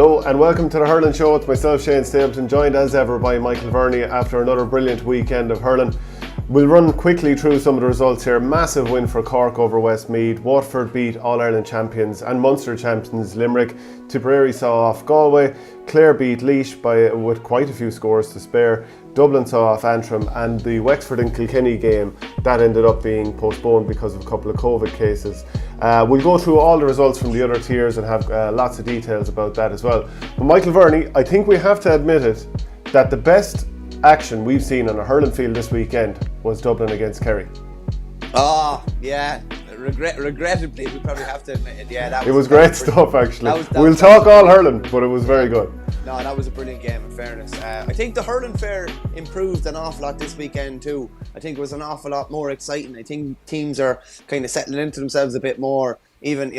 Hello and welcome to the Hurling Show with myself, Shane Stapleton, joined as ever by Michael Verney after another brilliant weekend of hurling. We'll run quickly through some of the results here. Massive win for Cork over Westmeath. Waterford beat All-Ireland champions and Munster champions Limerick. Tipperary saw off Galway. Clare beat Laois with quite a few scores to spare. Dublin saw off Antrim, and the Wexford and Kilkenny game that ended up being postponed because of a couple of COVID cases. We'll go through all the results from the other tiers and have lots of details about that as well. But Michael Verney, I think we have to admit it, that the best action we've seen on a hurling field this weekend was Dublin against Kerry. Oh, yeah. Regrettably, we probably have to admit it. Yeah, it was great stuff, actually. We'll talk all hurling, but it was very good. No, that was a brilliant game, in fairness. I think the hurling fair improved an awful lot this weekend too. I think it was an awful lot more exciting. I think teams are kind of settling into themselves a bit more. Even,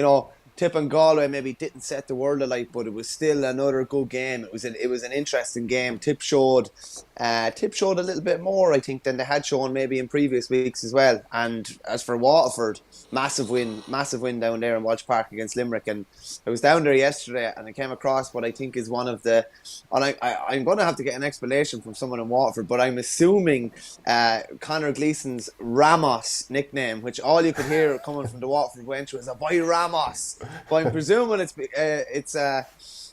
Tip and Galway maybe didn't set the world alight, but it was still another good game. It was an interesting game. Tip showed a little bit more, I think, than they had shown maybe in previous weeks as well. And as for Waterford, massive win down there in Walsh Park against Limerick. And I was down there yesterday and I came across what I think is one of the, and I'm going to have to get an explanation from someone in Waterford, but I'm assuming Conor Gleeson's Ramos nickname, which all you could hear coming from the Waterford bench was a boy Ramos. But I'm presuming it's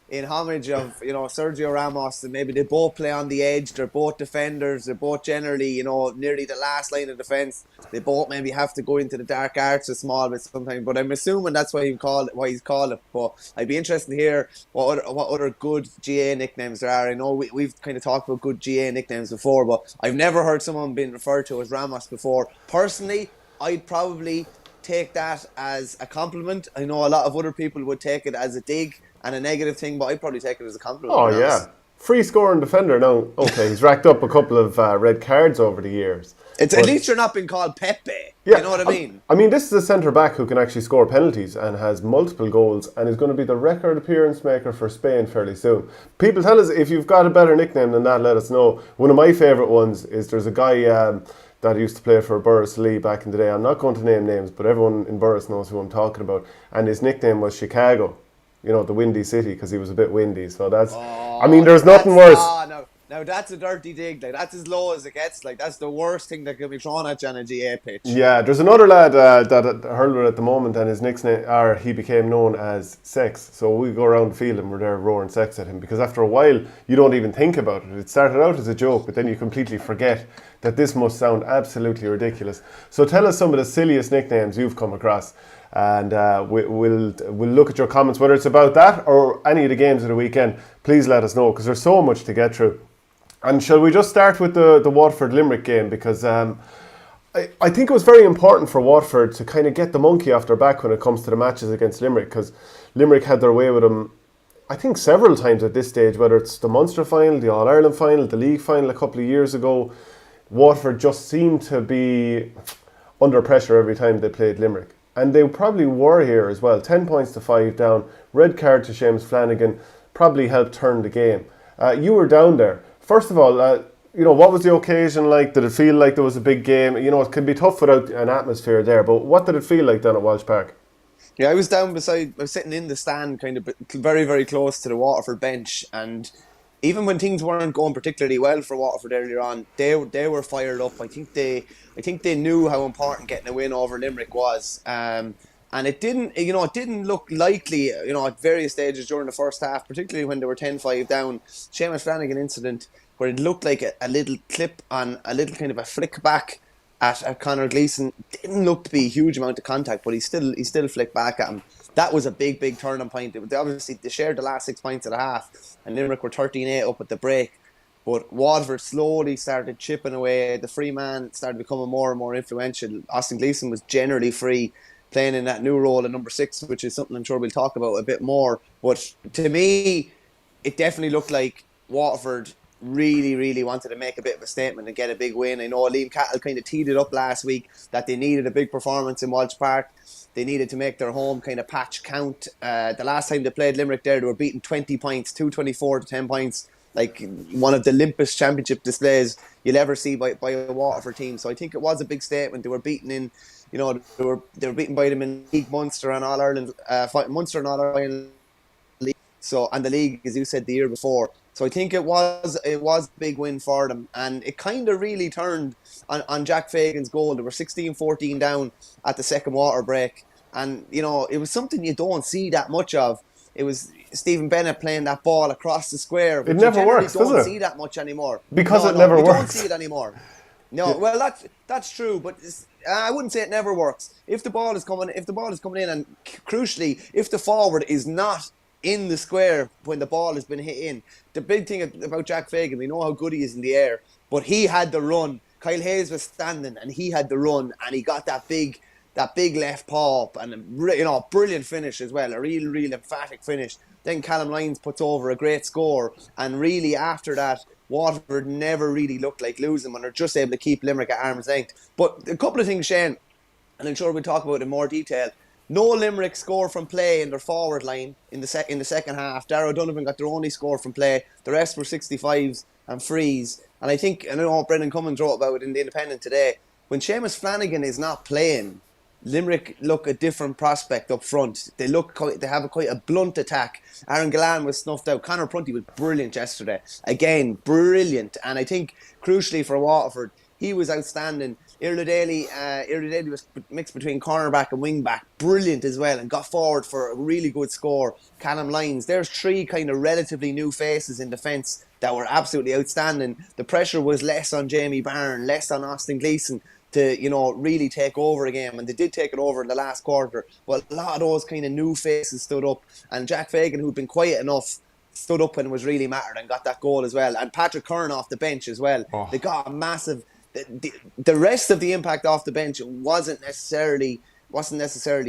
in homage of Sergio Ramos, and maybe they both play on the edge. They're both defenders. They're both generally nearly the last line of defence. They both maybe have to go into the dark arts a small bit sometimes. But I'm assuming that's why he's called it. But I'd be interested to hear what other good GA nicknames there are. I know we've kind of talked about good GA nicknames before, but I've never heard someone being referred to as Ramos before. Personally, I'd probably take that as a compliment. I know a lot of other people would take it as a dig and a negative thing, but I'd probably take it as a compliment. Oh yeah, free scoring defender now. Okay, he's racked up a couple of red cards over the years. At least you're not being called Pepe. Yeah, you know what I mean? I mean, this is a centre back who can actually score penalties and has multiple goals and is going to be the record appearance maker for Spain fairly soon. People, tell us if you've got a better nickname than that. Let us know. One of my favourite ones is there's a guy that used to play for Burris Lee back in the day. I'm not going to name names, but everyone in Burris knows who I'm talking about. And his nickname was Chicago, the Windy City, because he was a bit windy. So that's, there's nothing worse. Now that's a dirty dig. Like, that's as low as it gets. Like, that's the worst thing that can be thrown at you on a GA pitch. Yeah, there's another lad that hurler at the moment, and his nickname, he became known as Sex. So we go around the field and we're there roaring sex at him, because after a while you don't even think about it. It started out as a joke, but then you completely forget that this must sound absolutely ridiculous. So tell us some of the silliest nicknames you've come across, and we'll look at your comments, whether it's about that or any of the games of the weekend. Please let us know, because there's so much to get through. And shall we just start with the Waterford-Limerick game, because I think it was very important for Waterford to kind of get the monkey off their back when it comes to the matches against Limerick, because Limerick had their way with them, I think, several times at this stage, whether it's the Munster final, the All-Ireland final, the League final a couple of years ago. Waterford just seemed to be under pressure every time they played Limerick. And they probably were here as well. 10 points to 5 down. Red card to Seamus Flanagan probably helped turn the game. You were down there. First of all, what was the occasion like? Did it feel like there was a big game? It can be tough without an atmosphere there, but what did it feel like down at Walsh Park? Yeah, I was sitting in the stand, kind of very, very close to the Waterford bench, and even when things weren't going particularly well for Waterford earlier on, they were fired up. I think they knew how important getting a win over Limerick was. And it didn't look likely, at various stages during the first half, particularly when they were 10-5 down. Seamus Flanagan incident where it looked like a little clip on a little kind of a flick back at Conor Gleeson. Didn't look to be a huge amount of contact, but he still flicked back at him. That was a big turning point. They shared the last 6 points at a half, and Limerick were 13-8 up at the break. But Waterford slowly started chipping away. The free man started becoming more and more influential. Austin Gleeson was generally free, playing in that new role at number 6, which is something I'm sure we'll talk about a bit more. But to me, it definitely looked like Waterford really wanted to make a bit of a statement and get a big win. I know Liam Cattle kind of teed it up last week that they needed a big performance in Walsh Park. They needed to make their home kind of patch count. The last time they played Limerick there, they were beaten 20 points, 224 to 10 points. Like one of the limpest championship displays you'll ever see by a Waterford team. So I think it was a big statement. They were beaten in, they were beaten by them in League, Munster and All-Ireland, Munster and All-Ireland League. So, and the league, as you said, the year before. So I think it was a big win for them, and it kind of really turned on Jack Fagan's goal. They were 16-14 down at the second water break, and it was something you don't see that much of. It was Stephen Bennett playing that ball across the square, It which you never generally works, does don't it? see that much anymore. Because No, it no, never you don't works. see it anymore. No, well, that's true, but I wouldn't say it never works. If the ball is coming in, and crucially, if the forward is not in the square when the ball has been hit in, the big thing about Jack Fagan, we know how good he is in the air, but he had the run. Kyle Hayes was standing, and he had the run, and he got that big left paw up, and brilliant finish as well, a real emphatic finish. Then Callum Lyons puts over a great score, and really after that, Waterford never really looked like losing when they're just able to keep Limerick at arm's length. But a couple of things, Shane, and I'm sure we'll talk about it in more detail. No Limerick score from play in their forward line in the second half. Darragh Donovan got their only score from play. The rest were 65s and frees. And I know Brendan Cummins wrote about it in the Independent today. When Seamus Flanagan is not playing, Limerick look a different prospect up front. They have quite a blunt attack. Aaron Gillan was snuffed out. Conor Prunty was brilliant yesterday. Again, brilliant. And I think crucially for Waterford, he was outstanding. Irla was mixed between cornerback and wingback. Brilliant as well, and got forward for a really good score. Callum Lyons. There's three kind of relatively new faces in defence that were absolutely outstanding. The pressure was less on Jamie Byrne, less on Austin Gleeson to really take over a game, and they did take it over in the last quarter. But a lot of those kind of new faces stood up, and Jack Fagan, who'd been quiet enough, stood up when it was really mattered and got that goal as well. And Patrick Curran off the bench as well. Oh. They got a massive. The rest of the impact off the bench wasn't necessarily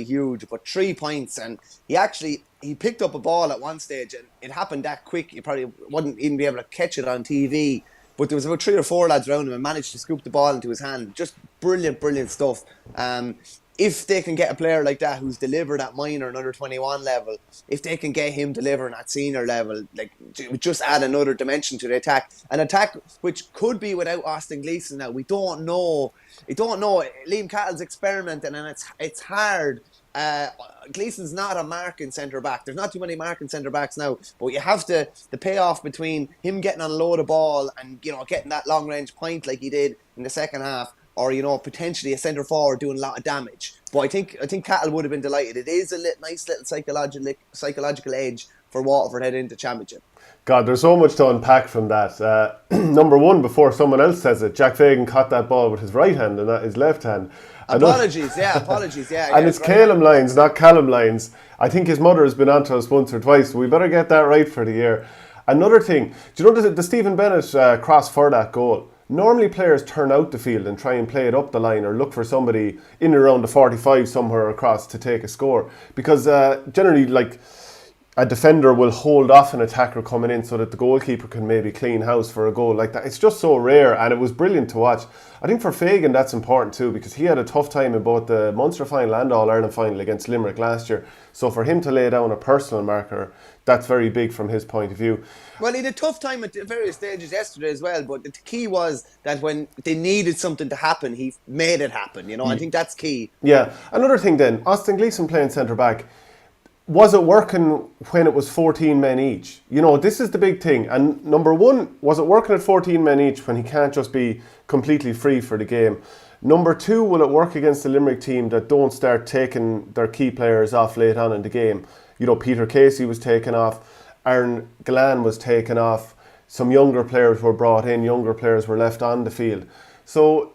huge, but 3 points, and he picked up a ball at one stage, and it happened that quick you probably wouldn't even be able to catch it on TV. But there was about 3 or 4 lads around him and managed to scoop the ball into his hand. Just brilliant stuff. If they can get a player like that who's delivered at minor and under 21 level, if they can get him delivering at senior level, like, it would just add another dimension to the attack. An attack which could be without Austin Gleeson now. We don't know. Liam Cattle's experimenting, and it's hard. Gleeson's not a marking centre back. There's not too many marking centre backs now, but you have the payoff between him getting on a load of ball and getting that long range point like he did in the second half, or potentially a centre forward doing a lot of damage. But I think Cattle would have been delighted. It is a nice little psychological edge for Waterford heading into Championship. God, there's so much to unpack from that. Number one, before someone else says it, Jack Fagan caught that ball with his right hand and not his left hand. Apologies. And it's Calum Lyons, not Callum Lyons. I think his mother has been onto us once or twice, so we better get that right for the year. Another thing, do you know the Stephen Bennett cross for that goal? Normally players turn out the field and try and play it up the line or look for somebody in and around the 45 somewhere across to take a score. Because generally, like, a defender will hold off an attacker coming in so that the goalkeeper can maybe clean house for a goal like that. It's just so rare, and it was brilliant to watch. I think for Fagan that's important too, because he had a tough time in both the Munster final and All-Ireland final against Limerick last year. So for him to lay down a personal marker, that's very big from his point of view. Well, he had a tough time at various stages yesterday as well, but the key was that when they needed something to happen, he made it happen. I think that's key. Yeah. Another thing then, Austin Gleeson playing centre-back, was it working when it was 14 men each? This is the big thing. And number one, was it working at 14 men each when he can't just be completely free for the game? Number two, will it work against the Limerick team that don't start taking their key players off late on in the game? Peter Casey was taken off, Aaron Gillan was taken off, some younger players were brought in, younger players were left on the field. So,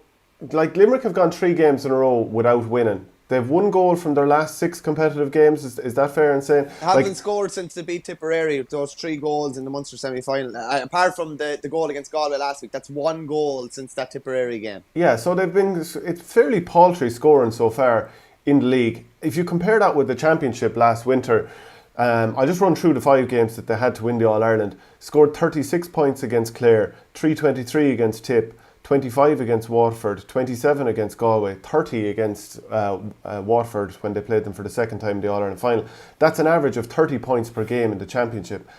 Limerick have gone 3 games in a row without winning. They've 1 goal from their last 6 competitive games. Is that fair in saying? Haven't scored since they beat Tipperary. Those 3 goals in the Munster semi-final. Apart from the goal against Galway last week, that's 1 goal since that Tipperary game. Yeah, so it's fairly paltry scoring so far in the league. If you compare that with the Championship last winter, I'll just run through the 5 games that they had to win the All-Ireland. Scored 36 points against Clare, 323 against Tip, 25 against Waterford, 27 against Galway, 30 against Waterford when they played them for the second time in the All-Ireland final. That's an average of 30 points per game in the Championship.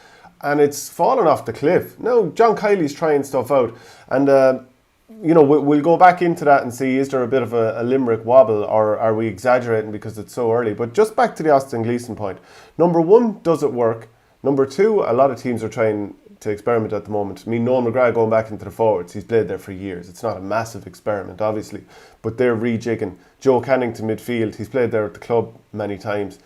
And it's fallen off the cliff. Now, John Kiley's trying stuff out. And, we'll go back into that and see, is there a bit of a Limerick wobble, or are we exaggerating because it's so early? But just back to the Austin Gleeson point. Number one, does it work? Number two, a lot of teams are trying to experiment at the moment. I mean, Noel McGrath going back into the forwards, he's played there for years. It's not a massive experiment, obviously, but they're rejigging. Joe Canning to midfield, he's played there at the club many times,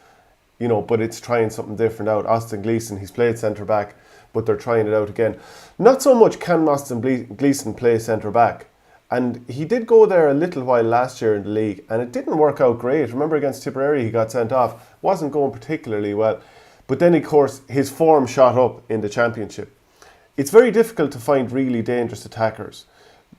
you know, but it's trying something different out. Austin Gleeson, he's played centre back, but they're trying it out again. Not so much can Austin Gleeson play centre back, and he did go there a little while last year in the league, and it didn't work out great. Remember against Tipperary, he got sent off, wasn't going particularly well. But then, of course, his form shot up in the championship. It's very difficult to find really dangerous attackers.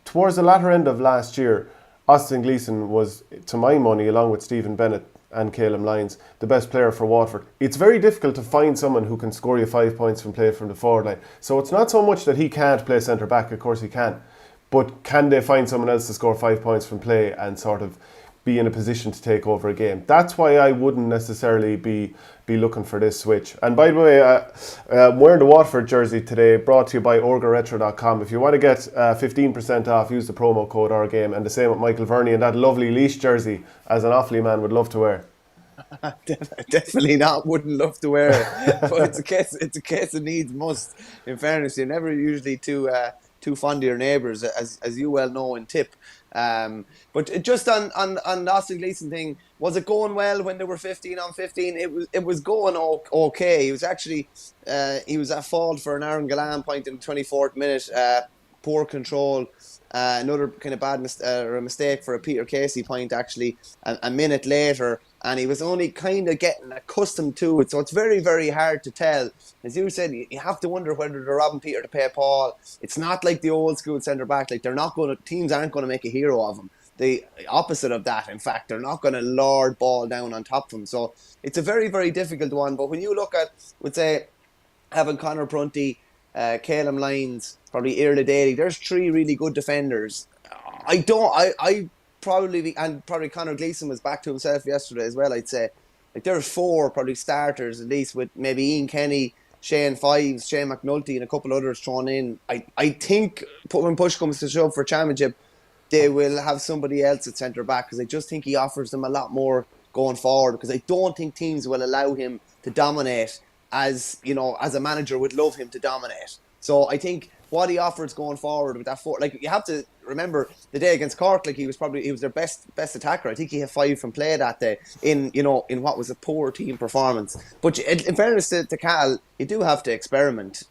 Towards the latter end of last year, Austin Gleeson was, to my money, along with Stephen Bennett and Calum Lyons, the best player for Waterford. It's very difficult to find someone who can score you 5 points from play from the forward line. So it's not so much that he can't play centre back, of course he can. But can they find someone else to score 5 points from play and sort of be in a position to take over a game? That's why I wouldn't necessarily be looking for this switch. And by the way, I'm wearing the Waterford jersey today, brought to you by orgaretro.com. If you want to get 15% off, use the promo code OurGame, and the same with Michael Verney and that lovely Laois jersey, as an Offaly man would love to wear. Definitely not. Wouldn't love to wear it, but it's a case of needs must. In fairness, you're never usually too fond of your neighbours, as you well know in Tip. But just on the Austin Gleeson thing, was it going well when they were 15 on 15? It was going okay. He was actually he was at fault for an Aaron Gallan point in the 24th minute. Poor control. Another kind of bad mistake for a Peter Casey point actually a minute later, and he was only kind of getting accustomed to it. So it's very, very hard to tell. As you said, you have to wonder whether they're robbing Peter to pay Paul. It's not like the old school centre back. Like teams aren't going to make a hero of him. The opposite of that, in fact, they're not going to lord ball down on top of him. So it's a very, very difficult one. But when you look at, would say, having Conor Prunty, Calum Lyons, probably Irla Daly, there's three really good defenders. Probably Conor Gleeson was back to himself yesterday as well, I'd say. Like there's four probably starters at least, with maybe Ian Kenny, Shane Fives, Shane McNulty and a couple others thrown in. I think when push comes to shove for championship, they will have somebody else at centre back, because I just think he offers them a lot more going forward, because I don't think teams will allow him to dominate as a manager would love him to dominate. So I think what he offers going forward with that four, like you have to remember the day against Cork, like he was their best attacker. I think he had 5 from play that day in what was a poor team performance. But in fairness to Cal, you do have to experiment.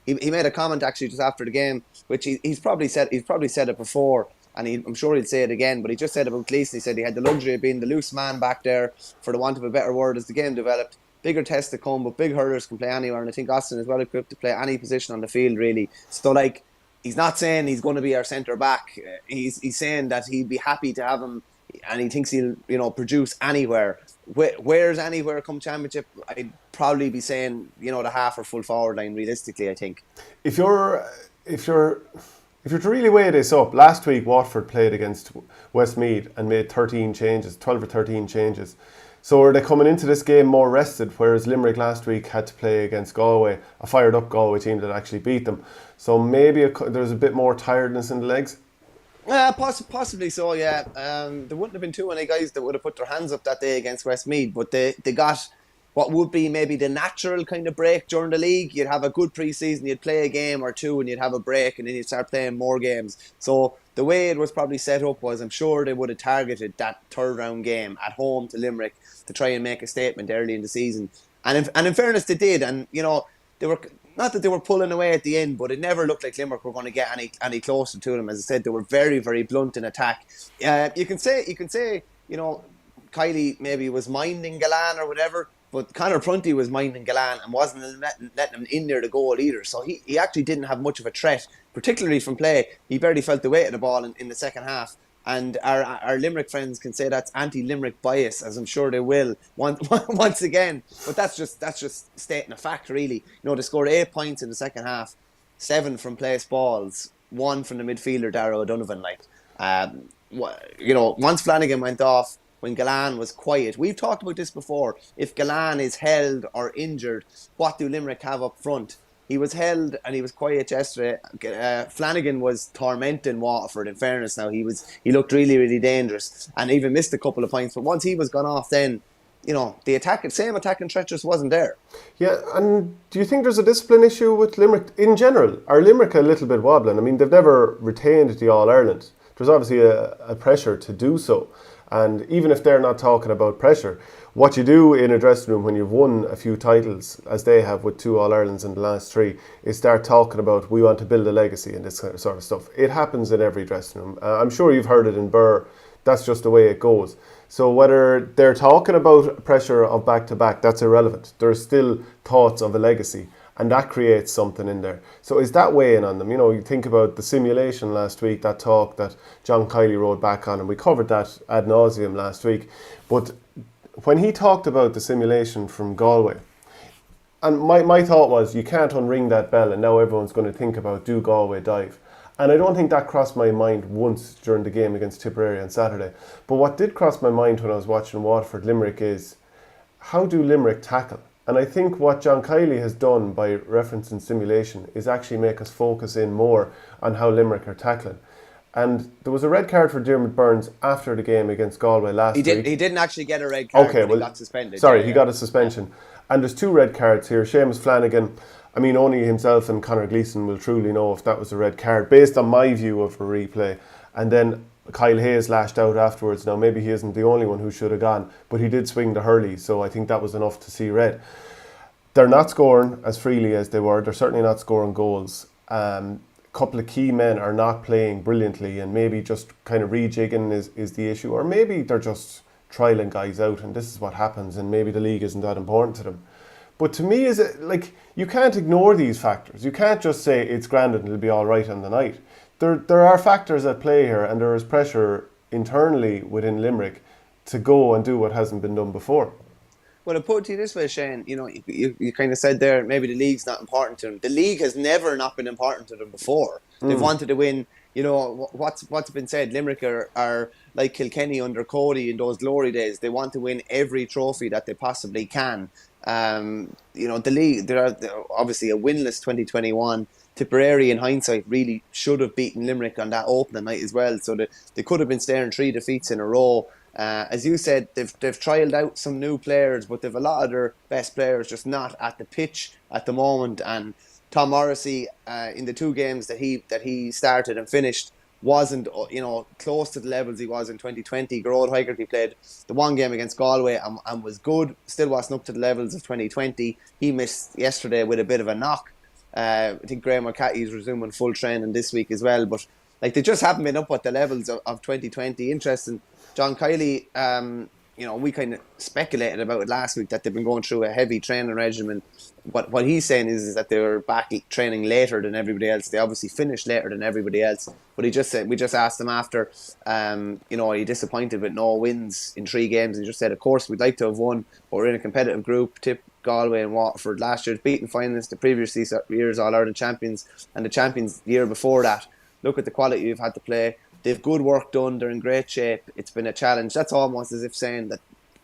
He made a comment actually just after the game, which he's probably said it before, and I'm sure he'll say it again, but he just said about Gleeson, he said he had the luxury of being the loose man back there, for the want of a better word, as the game developed. Bigger tests to come, but big hurlers can play anywhere, and I think Austin is well equipped to play any position on the field, really. So, like, he's not saying he's going to be our centre back. He's saying that he'd be happy to have him, and he thinks he'll, produce anywhere. Where's anywhere come championship? I'd probably be saying, the half or full forward line, realistically, I think. If you're to really weigh this up, last week Waterford played against Westmeath and made 12 or 13 changes. So are they coming into this game more rested, whereas Limerick last week had to play against Galway, a fired up Galway team that actually beat them. So maybe there's a bit more tiredness in the legs? Possibly so, yeah. There wouldn't have been too many guys that would have put their hands up that day against Westmeath, but they got what would be maybe the natural kind of break during the league. You'd have a good pre-season, you'd play a game or two and you'd have a break, and then you'd start playing more games. So the way it was probably set up was, I'm sure they would have targeted that third round game at home to Limerick to try and make a statement early in the season. And in fairness, they did. And, they were, not that they were pulling away at the end, but it never looked like Limerick were going to get any closer to them. As I said, they were very, very blunt in attack. You can say, Kylie maybe was minding Gallan or whatever, but Conor Prunty was minding Gallan and wasn't letting him in near the goal either. So he actually didn't have much of a threat, particularly from play. He barely felt the weight of the ball in the second half. And our Limerick friends can say that's anti-Limerick bias, as I'm sure they will once again. But that's just stating a fact, really. They scored 8 points in the second half, 7 from place balls, 1 from the midfielder Darragh O'Donovan. Once Flanagan went off, when Gallan was quiet. We've talked about this before. If Gallan is held or injured, what do Limerick have up front? He was held and he was quiet yesterday. Flanagan was tormenting Waterford, in fairness now. He looked really, really dangerous and even missed a couple of points. But once he was gone off then, the same attacking threat just wasn't there. Yeah, and do you think there's a discipline issue with Limerick in general? Are Limerick a little bit wobbling? I mean, they've never retained the All-Ireland. There's obviously a pressure to do so. And even if they're not talking about pressure, what you do in a dressing room when you've won a few titles, as they have with 2 All-Irelands in the last 3, is start talking about we want to build a legacy and this sort of stuff. It happens in every dressing room. I'm sure you've heard it in Burr. That's just the way it goes. So whether they're talking about pressure of back-to-back, that's irrelevant. There's still thoughts of a legacy, and that creates something in there. So is that weighing on them? You think about the simulation last week, that talk that John Kiley wrote back on, and we covered that ad nauseum last week. But when he talked about the simulation from Galway, and my thought was, you can't unring that bell and now everyone's going to think about do Galway dive. And I don't think that crossed my mind once during the game against Tipperary on Saturday. But what did cross my mind when I was watching Waterford Limerick is, how do Limerick tackle? And I think what John Kiley has done by referencing simulation is actually make us focus in more on how Limerick are tackling. And there was a red card for Diarmaid Byrnes after the game against Galway last week. He didn't actually get a red card, but he got suspended. Sorry, he got a suspension. And there's 2 red cards here. Seamus Flanagan, I mean, only himself and Conor Gleeson will truly know if that was a red card, based on my view of a replay. And then Kyle Hayes lashed out afterwards. Now, maybe he isn't the only one who should have gone, but he did swing the hurley, so I think that was enough to see red. They're not scoring as freely as they were. They're certainly not scoring goals. A couple of key men are not playing brilliantly, and maybe just kind of rejigging is the issue, or maybe they're just trialling guys out, and this is what happens, and maybe the league isn't that important to them. But to me, is it like, you can't ignore these factors. You can't just say it's grand and it'll be all right on the night. There are factors at play here, and there is pressure internally within Limerick to go and do what hasn't been done before. Well, I put it to you this way, Shane. You kind of said there, maybe the league's not important to them. The league has never not been important to them before. They've wanted to win. What's been said, Limerick are like Kilkenny under Cody in those glory days. They want to win every trophy that they possibly can. The league, they're obviously a winless 2021. Tipperary, in hindsight, really should have beaten Limerick on that opening night as well. So they could have been staring 3 defeats in a row. As you said, they've trialled out some new players, but they've a lot of their best players just not at the pitch at the moment. And Tom Morrissey, in the 2 games that he started and finished, wasn't close to the levels he was in 2020. Gerard Hegarty played the 1 game against Galway and was good, still wasn't up to the levels of 2020. He missed yesterday with a bit of a knock. I think Graham McCarthy is resuming full training this week as well, but they just haven't been up at the levels of 2020. Interesting. John Kiley, we kind of speculated about it last week that they've been going through a heavy training regimen. What he's saying is that they were back training later than everybody else. They obviously finished later than everybody else. But he just said, we just asked him after, are you disappointed with no wins in 3 games? And he just said, of course, we'd like to have won, but we're in a competitive group. Galway and Waterford last year's beaten finalists, the previous year's All-Ireland champions, and the champions the year before that. Look at the quality you've had to play. They've good work done. They're in great shape. It's been a challenge. That's almost as if saying that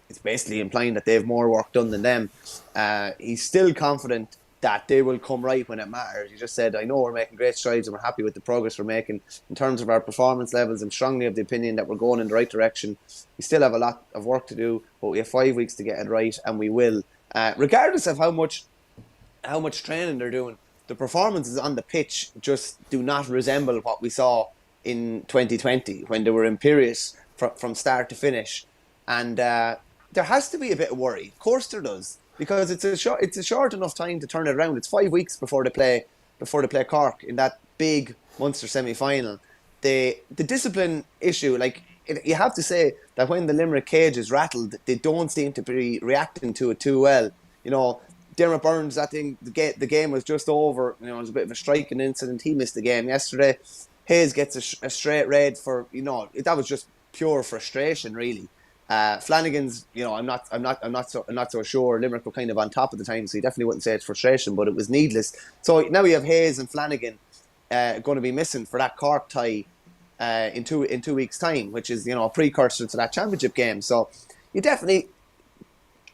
it's basically implying that they have more work done than them. He's still confident that they will come right when it matters. He just said, I know we're making great strides and we're happy with the progress we're making. In terms of our performance levels, I'm strongly of the opinion that we're going in the right direction. We still have a lot of work to do, but we have 5 weeks to get it right, and we will. Regardless of how much training they're doing, the performances on the pitch just do not resemble what we saw in 2020 when they were imperious from start to finish. And there has to be a bit of worry. Of course there does, because it's a short enough time to turn it around. It's 5 weeks before they play Cork in that big Munster semi-final. The discipline issue, you have to say that when the Limerick cage is rattled, they don't seem to be reacting to it too well. Diarmaid Byrnes, I think the game was just over. It was a bit of a striking incident. He missed the game yesterday. Hayes gets a straight red for, that was just pure frustration, really. Flanagan's, I'm not so sure. Limerick were kind of on top at the time, so you definitely wouldn't say it's frustration, but it was needless. So now you have Hayes and Flanagan going to be missing for that Cork tie in 2 weeks' time, which is a precursor to that championship game. So you definitely,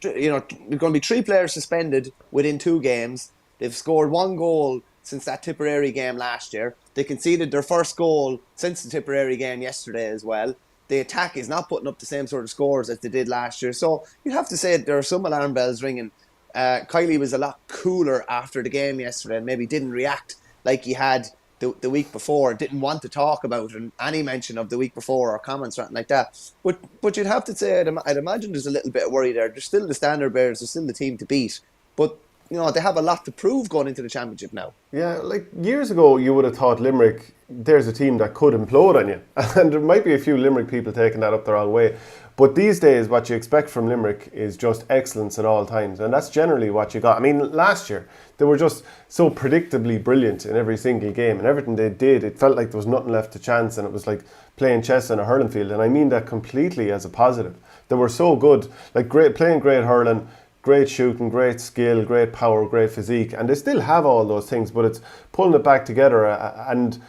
there's going to be 3 players suspended within 2 games. They've scored 1 goal since that Tipperary game last year. They conceded their first goal since the Tipperary game yesterday as well. the attack is not putting up the same sort of scores as they did last year. So you'd have to say there are some alarm bells ringing. Kylie was a lot cooler after the game yesterday and maybe didn't react like he had the week before, didn't want to talk about any mention of the week before or comments or anything like that. But you'd have to say, I'd imagine there's a little bit of worry there. They're still the standard bearers, they're still the team to beat. But, they have a lot to prove going into the championship now. Yeah, like years ago, you would have thought Limerick, there's a team that could implode on you. And there might be a few Limerick people taking that up the wrong way. But these days, what you expect from Limerick is just excellence at all times. And that's generally what you got. I mean, last year, they were just so predictably brilliant in every single game. And everything they did, it felt like there was nothing left to chance. And it was like playing chess on a hurling field. And I mean that completely as a positive. They were so good, like playing great hurling, great shooting, great skill, great power, great physique. And they still have all those things, but it's pulling it back together. And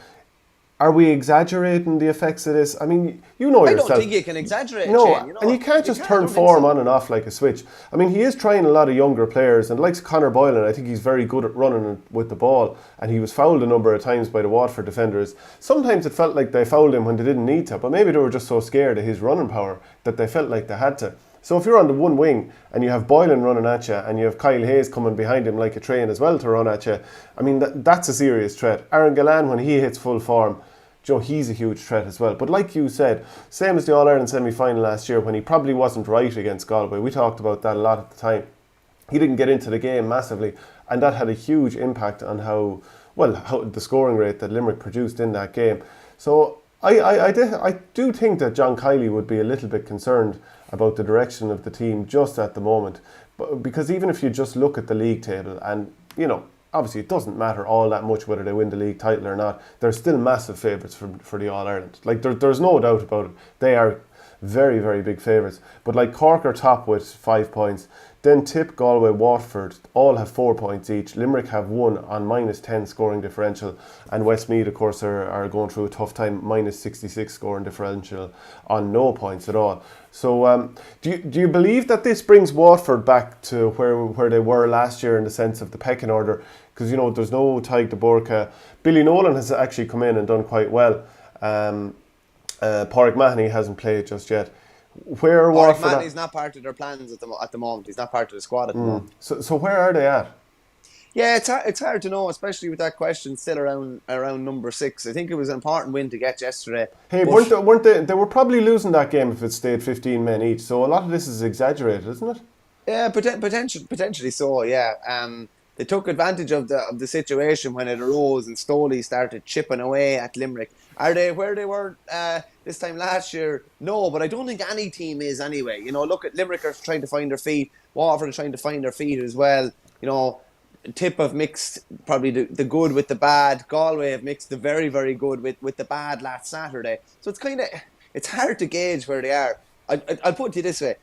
are we exaggerating the effects of this? I mean, yourself. I don't think you can exaggerate, No, Shane, and you can't just turn form on and off like a switch. I mean, he is trying a lot of younger players, and like Conor Boylan, I think he's very good at running with the ball, and he was fouled a number of times by the Waterford defenders. Sometimes it felt like they fouled him when they didn't need to, but maybe they were just so scared of his running power that they felt like they had to. So if you're on the one wing and you have Boylan running at you and you have Kyle Hayes coming behind him like a train as well to run at you, I mean, that's a serious threat. Aaron Gillan, when he hits full form, he's a huge threat as well. But like you said, same as the All-Ireland semi-final last year when he probably wasn't right against Galway. We talked about that a lot at the time. He didn't get into the game massively, and that had a huge impact on how the scoring rate that Limerick produced in that game. So I do think that John Kiley would be a little bit concerned about the direction of the team just at the moment. Because even if you just look at the league table and, obviously it doesn't matter all that much whether they win the league title or not, they're still massive favourites for the All-Ireland. Like there's no doubt about it. They are very, very big favourites. But like Cork are top with 5 points. Then Tip, Galway, Waterford all have 4 points each. Limerick have 1 on -10 scoring differential. And Westmeath, of course, are going through a tough time, -66 scoring differential on no points at all. So do you believe that this brings Waterford back to where they were last year in the sense of the pecking order? Because, there's no Taig de Burka. Billy Nolan has actually come in and done quite well. Pádraig Mahoney hasn't played just yet. Where are Waterford? Mahoney's not part of their plans at the moment. He's not part of the squad at the moment. So where are they at? Yeah, it's hard to know, especially with that question still around number 6. I think it was an important win to get yesterday. Hey, weren't they? They were probably losing that game if it stayed 15 men each. So a lot of this is exaggerated, isn't it? Yeah, potentially so. Yeah. They took advantage of the situation when it arose and slowly started chipping away at Limerick. Are they where they were this time last year? No, but I don't think any team is anyway. Look at Limerick are trying to find their feet. Waterford are trying to find their feet as well. Tip have mixed probably the good with the bad. Galway have mixed the very, very good with the bad last Saturday. So it's hard to gauge where they are. I'll put it this way: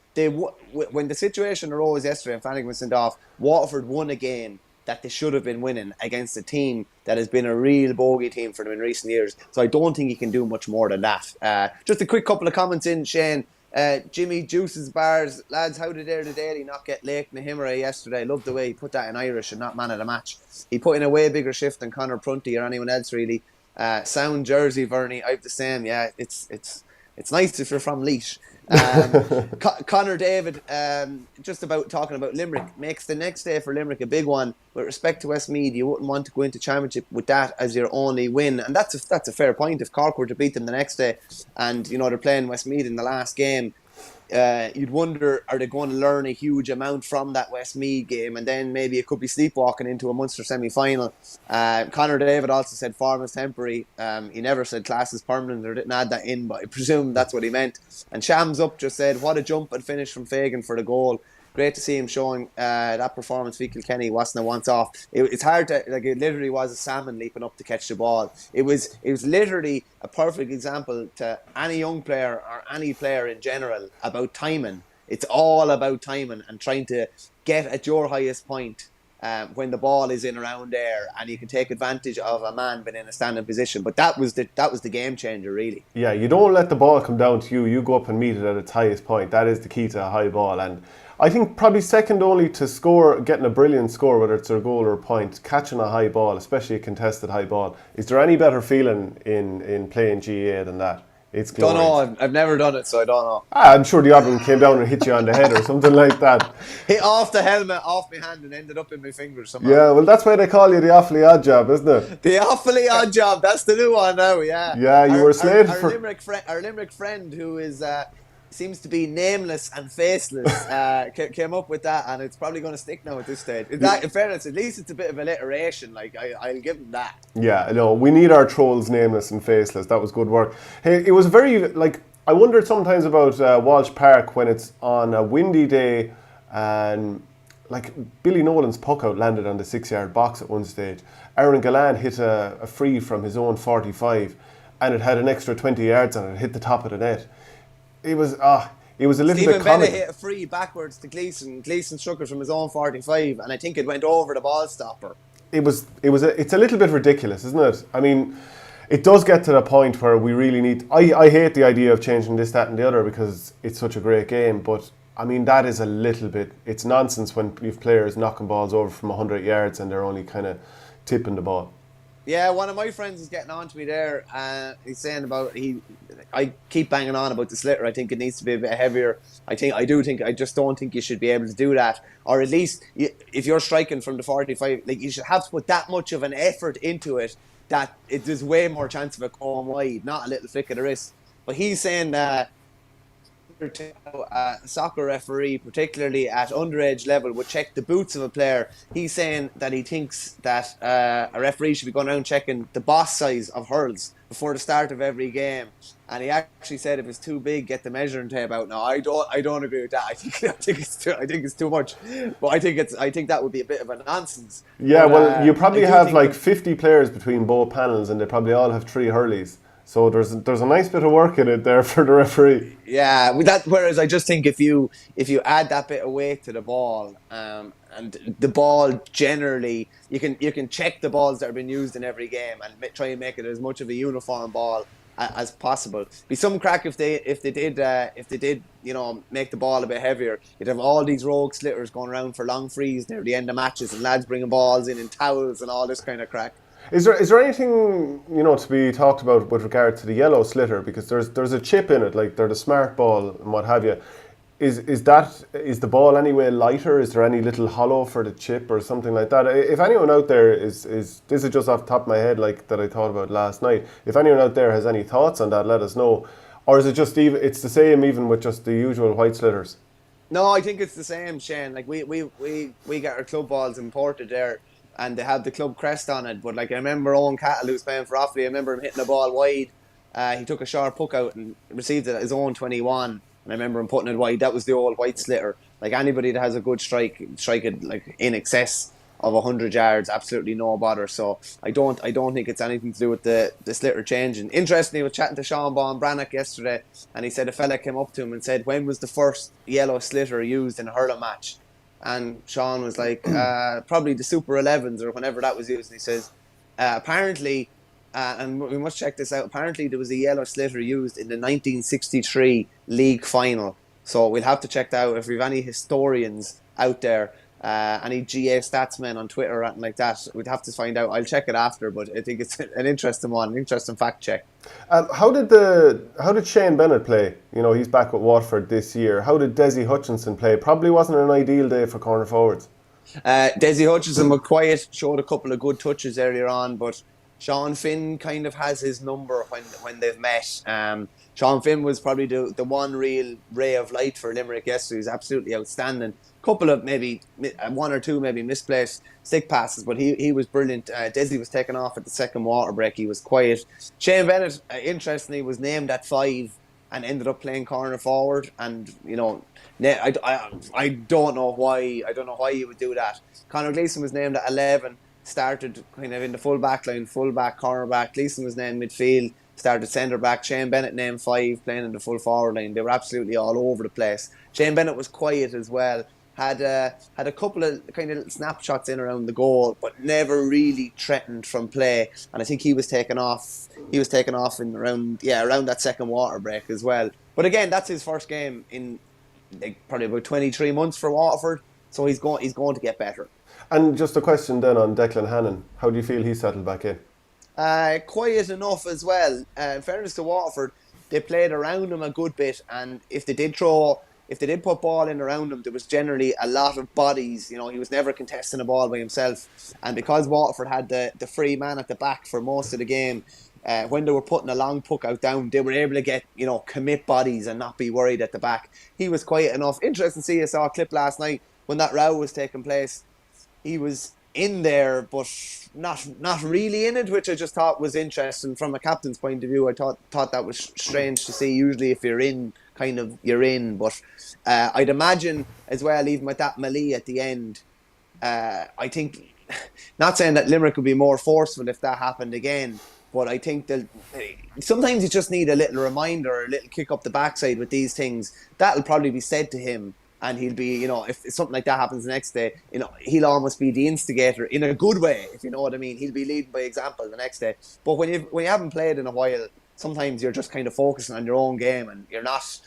when the situation arose yesterday and Flanagan was sent off, Waterford won a game that they should have been winning against a team that has been a real bogey team for them in recent years. So I don't think he can do much more than that. Just a quick couple of comments in, Shane. Jimmy Juice's Bars, lads, how did the Daily not get Lake Nahimera yesterday? Loved the way he put that in Irish and not man of the match. He put in a way bigger shift than Conor Prunty or anyone else really. Sound jersey, Verney. I have the same. Yeah, it's nice if you're from Laois. Connor David, just about talking about Limerick, makes the next day for Limerick a big one. With respect to Westmeath, you wouldn't want to go into championship with that as your only win, and that's a fair point. If Cork were to beat them the next day, and they're playing Westmeath in the last game, you'd wonder, are they going to learn a huge amount from that Westmeath game, and then maybe it could be sleepwalking into a Munster semi-final. Connor David also said form is temporary. He never said class is permanent, or didn't add that in, but I presume that's what he meant. And Shams Up just said, what a jump and finish from Fagan for the goal. Great to see him showing that performance for Kilkenny wasn't a once off. It's hard to, it literally was a salmon leaping up to catch the ball. It was literally a perfect example to any young player or any player in general about timing. It's all about timing and trying to get at your highest point when the ball is in around there, and you can take advantage of a man being in a standing position. But that was the game changer, really. Yeah, you don't let the ball come down to you. You go up and meet it at its highest point. That is the key to a high ball. And I think probably second only to getting a brilliant score, whether it's a goal or a point, catching a high ball, especially a contested high ball. Is there any better feeling in playing GAA than that? It's Don't glorious. know. I've never done it, so I don't know. I'm sure the other one came down and hit you on the head or something like that. Hit off the helmet, off my hand, and ended up in my fingers somehow. Yeah, well, that's why they call you the Offaly odd job, isn't it? The Offaly odd job. That's the new one now. Yeah. Yeah, you were slated our for... Limerick friend, who is seems to be nameless and faceless, came up with that, and it's probably going to stick now at this stage. In fairness, at least it's a bit of alliteration. Like I'll give him that. Yeah, no, we need our trolls nameless and faceless. That was good work. Hey, it was very, like, I wondered sometimes about Walsh Park when it's on a windy day and, like, Billy Nolan's puck out landed on the 6-yard box at one stage. Aaron Gallan hit a free from his own 45 and it had an extra 20 yards on it. It hit the top of the net. It was a little Stephen bit comic. Bennett hit a free backwards to Gleeson. Gleeson struck it from his own 45, and I think it went over the ball stopper. It's a little bit ridiculous, isn't it? I mean, it does get to the point where we really need... I hate the idea of changing this, that and the other because it's such a great game, but I mean, that is a little bit... It's nonsense when you have players knocking balls over from 100 yards and they're only kind of tipping the ball. Yeah, one of my friends is getting on to me there. He's saying about I keep banging on about the slitter. I think it needs to be a bit heavier. I just don't think you should be able to do that. Or at least if you're striking from the 45, like you should have to put that much of an effort into it that there's way more chance of it going wide, not a little flick of the wrist. But he's saying a soccer referee, particularly at underage level, would check the boots of a player. He's saying that he thinks that a referee should be going around checking the boss size of hurls before the start of every game. And he actually said if it's too big, get the measuring tape out. Now I don't agree with that. I think it's too much. But I think that would be a bit of a nonsense. Yeah, but, well, you probably have like that 50 players between both panels, and they probably all have 3 hurleys. So there's a nice bit of work in it there for the referee. Yeah, with that. Whereas I just think if you add that bit of weight to the ball, and the ball generally, you can check the balls that have been used in every game and try and make it as much of a uniform ball as possible. Be some crack if they did make the ball a bit heavier. You'd have all these rogue slitters going around for long frees near the end of matches, and lads bringing balls in towels and all this kind of crack. Is there anything to be talked about with regard to the yellow slitter, because there's a chip in it, like they're the smart ball and what have you. Is the ball anyway lighter? Is there any little hollow for the chip or something like that? If anyone out there is this is just off the top of my head, like that I thought about last night. If anyone out there has any thoughts on that, let us know. Or is it just it's the same even with just the usual white slitters? No, I think it's the same, Shane. Like we get our club balls imported there, and they have the club crest on it. But like I remember Owen Cattle, who was playing for Offaly, I remember him hitting the ball wide. He took a sharp puck out and received it at his own 21. And I remember him putting it wide. That was the old white slitter. Like anybody that has a good strike it like in excess of 100 yards, absolutely no bother. So I don't think it's anything to do with the slitter changing. Interestingly, I was chatting to Sean Brannock yesterday, and he said a fella came up to him and said, when was the first yellow slitter used in a hurling match? And Sean was like, probably the Super 11s or whenever that was used. And he says, apparently, and we must check this out, apparently there was a yellow slitter used in the 1963 league final. So we'll have to check that out. If we have any historians out there, any GA statsmen on Twitter or anything like that, we'd have to find out. I'll check it after, but I think it's an interesting one, an interesting fact check. How did Shane Bennett play? He's back with Waterford this year. How did Desi Hutchinson play? Probably wasn't an ideal day for corner forwards. Desi Hutchinson was quiet, showed a couple of good touches earlier on, but Sean Finn kind of has his number when they've met. Sean Finn was probably the one real ray of light for Limerick yesterday. He's absolutely outstanding. Couple of maybe one or two maybe misplaced stick passes, but he was brilliant. Desi was taken off at the second water break. He was quiet. Shane Bennett, interestingly, was named at 5 and ended up playing corner forward. And I don't know why. I don't know why you would do that. Conor Gleeson was named at 11. Started kind of in the full back line, full back, corner back. Gleeson was named midfield, started centre back. Shane Bennett named 5, playing in the full forward line. They were absolutely all over the place. Shane Bennett was quiet as well. Had a couple of kind of little snapshots in around the goal, but never really threatened from play. And I think he was taken off. He was taken off in around that second water break as well. But again, that's his first game in probably about 23 months for Waterford. So he's going to get better. And just a question then on Declan Hannon. How do you feel he settled back in? Quiet enough as well. In fairness to Waterford, they played around him a good bit, and if they did put ball in around him, there was generally a lot of bodies. He was never contesting a ball by himself. And because Waterford had the free man at the back for most of the game, when they were putting a long puck out down, they were able to get, commit bodies and not be worried at the back. He was quiet enough. Interesting to see, I saw a clip last night when that row was taking place. He was in there, but not really in it, which I just thought was interesting from a captain's point of view. I thought that was strange to see. Usually, if you're in, you're in. But I'd imagine as well, even with that melee at the end, I think, not saying that Limerick would be more forceful if that happened again, but I think that sometimes you just need a little reminder, a little kick up the backside with these things. That'll probably be said to him. And he'll be, if something like that happens the next day, he'll almost be the instigator in a good way, if you know what I mean. He'll be leading by example the next day. But when you haven't played in a while, sometimes you're just kind of focusing on your own game, and you're not,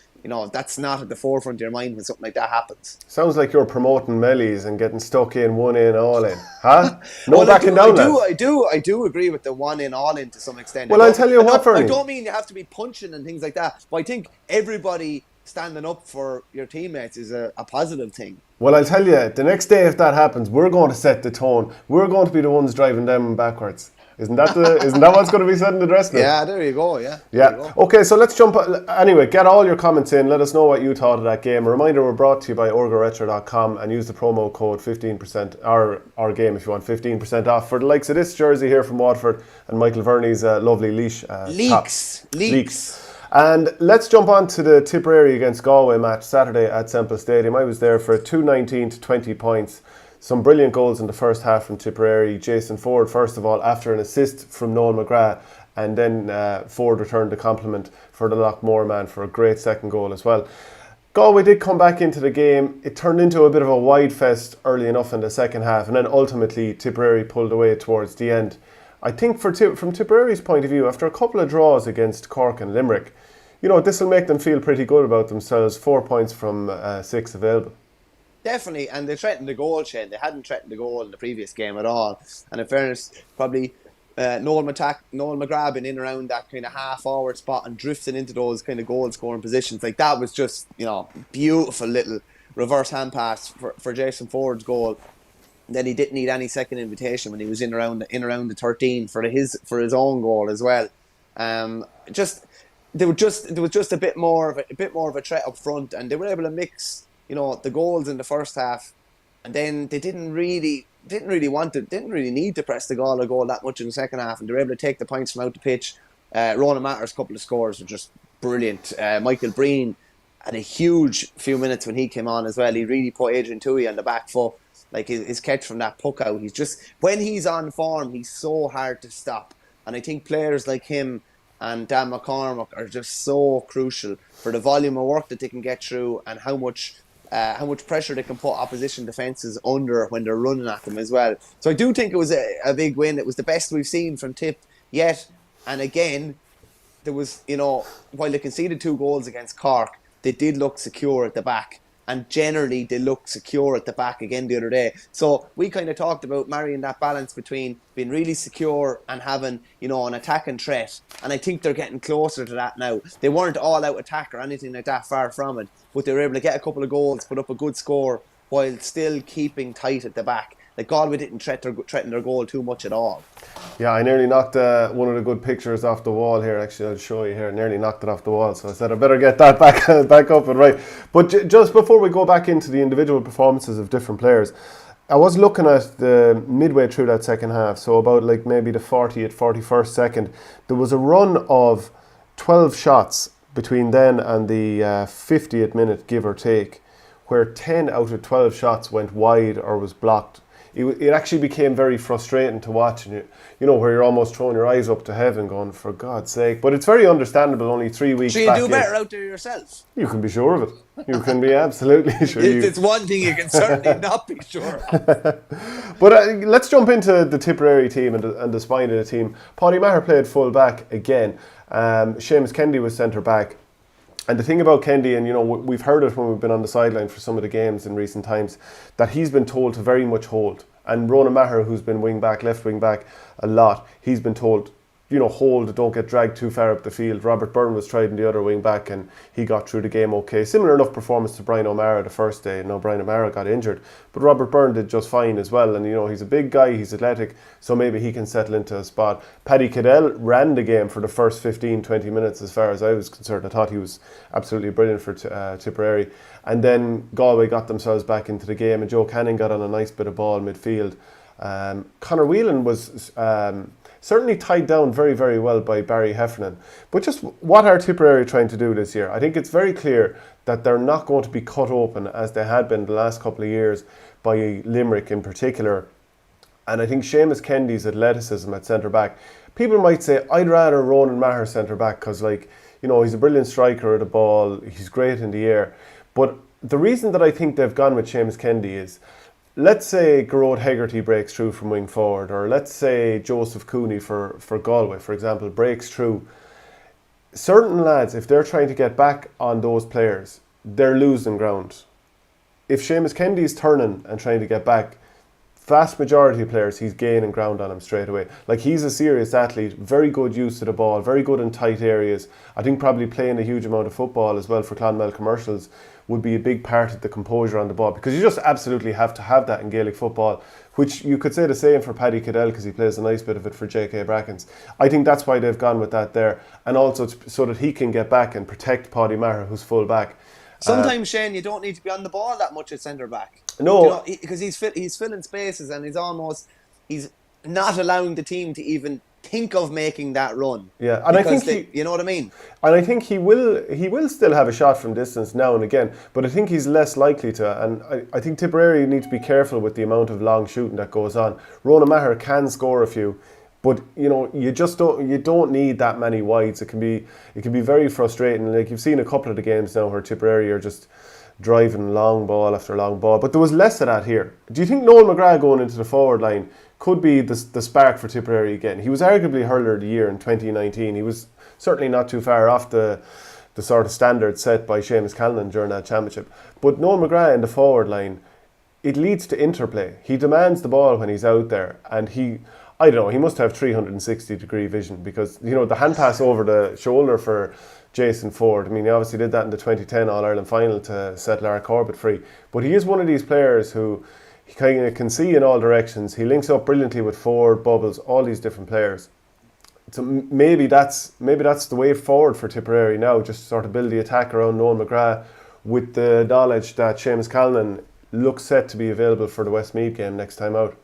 that's not at the forefront of your mind when something like that happens. Sounds like you're promoting melees and getting stuck in, one in, all in, huh? No backing down. I do agree with the one in, all in to some extent. Well, I'll tell you what, Verney. I don't mean you have to be punching and things like that, but I think everybody standing up for your teammates is a positive thing. Well, I'll tell you, the next day if that happens, we're going to set the tone. We're going to be the ones driving them backwards. Isn't that what's going to be said in the dressing room? Yeah, there you go, yeah. Yeah. Okay, so let's jump. Anyway, get all your comments in. Let us know what you thought of that game. A reminder, we're brought to you by orgoretro.com, and use the promo code 15%, our game if you want 15% off for the likes of this jersey here from Waterford and Michael Verney's lovely leash. Leaks. And let's jump on to the Tipperary against Galway match Saturday at Semple Stadium. I was there for 2:19 to 20 points. Some brilliant goals in the first half from Tipperary. Jason Ford, first of all, after an assist from Noel McGrath, and then Ford returned the compliment for the Lochmore man for a great second goal as well. Galway did come back into the game. It turned into a bit of a wide fest early enough in the second half, and then ultimately Tipperary pulled away towards the end. I think from Tipperary's point of view, after a couple of draws against Cork and Limerick, this will make them feel pretty good about themselves. 4 points from 6 available. Definitely, and they threatened the goal, Shane. They hadn't threatened the goal in the previous game at all. And in fairness, probably Noel McGrath been in around that kind of half-forward spot and drifting into those kind of goal-scoring positions. Like, that was just, beautiful little reverse hand pass for Jason Ford's goal. Then he didn't need any second invitation when he was in around the 13 for his own goal as well. There was just a bit more of a threat up front, and they were able to mix the goals in the first half, and then they didn't really need to press the Galway goal that much in the second half, and they were able to take the points from out the pitch. Ronan Matter's couple of scores were just brilliant. Michael Breen had a huge few minutes when he came on as well. He really put Adrian Toohey on the back foot. Like his catch from that puck out, when he's on form, he's so hard to stop. And I think players like him and Dan McCormack are just so crucial for the volume of work that they can get through, and how much pressure they can put opposition defences under when they're running at them as well. So I do think it was a big win. It was the best we've seen from Tip yet. And again, there was, while they conceded 2 goals against Cork, they did look secure at the back. And generally, they looked secure at the back again the other day. So we kind of talked about marrying that balance between being really secure and having, an attacking threat. And I think they're getting closer to that now. They weren't all-out attack or anything like that, far from it. But they were able to get a couple of goals, put up a good score, while still keeping tight at the back. Like, Galway didn't threaten their goal too much at all. Yeah, I nearly knocked one of the good pictures off the wall here. Actually, I'll show you here. I nearly knocked it off the wall, so I said I better get that back up and right. But just before we go back into the individual performances of different players, I was looking at the midway through that second half, so about like maybe the 40th, 41st second, there was a run of 12 shots between then and the 50th minute, give or take, where 10 out of 12 shots went wide or was blocked. It actually became very frustrating to watch, and where you're almost throwing your eyes up to heaven going, for God's sake. But it's very understandable, only 3 weeks back. So you do better out there yourself. You can be sure of it. You can be absolutely sure. It's one thing you can certainly not be sure of. But let's jump into the Tipperary team and the spine of the team. Paddy Maher played full back again. Seamus Kennedy was centre back. And the thing about Kennedy, and we've heard it when we've been on the sideline for some of the games in recent times, that he's been told to very much hold. And Ronan Maher, who's been left wing back a lot, he's been told, hold, don't get dragged too far up the field. Robert Byrne was tried in the other wing back and he got through the game okay. Similar enough performance to Brian O'Mara the first day. Brian O'Mara got injured, but Robert Byrne did just fine as well. And he's a big guy, he's athletic, so maybe he can settle into a spot. Paddy Cadell ran the game for the first 15-20 minutes as far as I was concerned. I thought he was absolutely brilliant for Tipperary. And then Galway got themselves back into the game and Joe Canning got on a nice bit of ball midfield. Conor Whelan was certainly tied down very, very well by Barry Heffernan. But just what are Tipperary trying to do this year? I think it's very clear that they're not going to be cut open as they had been the last couple of years by Limerick in particular. And I think Seamus Kennedy's athleticism at centre-back, people might say, I'd rather Ronan Maher centre-back because, he's a brilliant striker of the ball, he's great in the air. But the reason that I think they've gone with Seamus Kennedy is, let's say Gearóid Hegarty breaks through from wing forward, or let's say Joseph Cooney for Galway, for example, breaks through. Certain lads, if they're trying to get back on those players, they're losing ground. If Seamus Kennedy is turning and trying to get back, vast majority of players, he's gaining ground on him straight away. He's a serious athlete, very good use of the ball, very good in tight areas. I think probably playing a huge amount of football as well for Clonmel Commercials would be a big part of the composure on the ball, because you just absolutely have to have that in Gaelic football, which you could say the same for Paddy Cadell because he plays a nice bit of it for J.K. Brackens. I think that's why they've gone with that there, and also so that he can get back and protect Paddy Maher, who's full back. Sometimes, Shane, you don't need to be on the ball that much at centre back. No, because he's filling spaces and he's not allowing the team to even think of making that run. Yeah, and I think you know what I mean. And I think he will still have a shot from distance now and again, but I think he's less likely to. And I think Tipperary need to be careful with the amount of long shooting that goes on. Ronan Maher can score a few, but you don't need that many wides. It can be very frustrating. You've seen a couple of the games now where Tipperary are just driving long ball after long ball, but there was less of that here. Do you think Noel McGrath going into the forward line could be the spark for Tipperary again? He was arguably hurler of the year in 2019. He was certainly not too far off the sort of standard set by Seamus Callan during that championship. But Noel McGrath in the forward line, it leads to interplay. He demands the ball when he's out there, and he must have 360-degree vision, because the hand pass over the shoulder for Jason Ford, he obviously did that in the 2010 All-Ireland final to set Lara Corbett free, but he is one of these players who he kind of can see in all directions. He links up brilliantly with Ford, Bubbles, all these different players. So maybe that's the way forward for Tipperary now, just sort of build the attack around Noel McGrath with the knowledge that Seamus Callan looks set to be available for the Westmeath game next time out.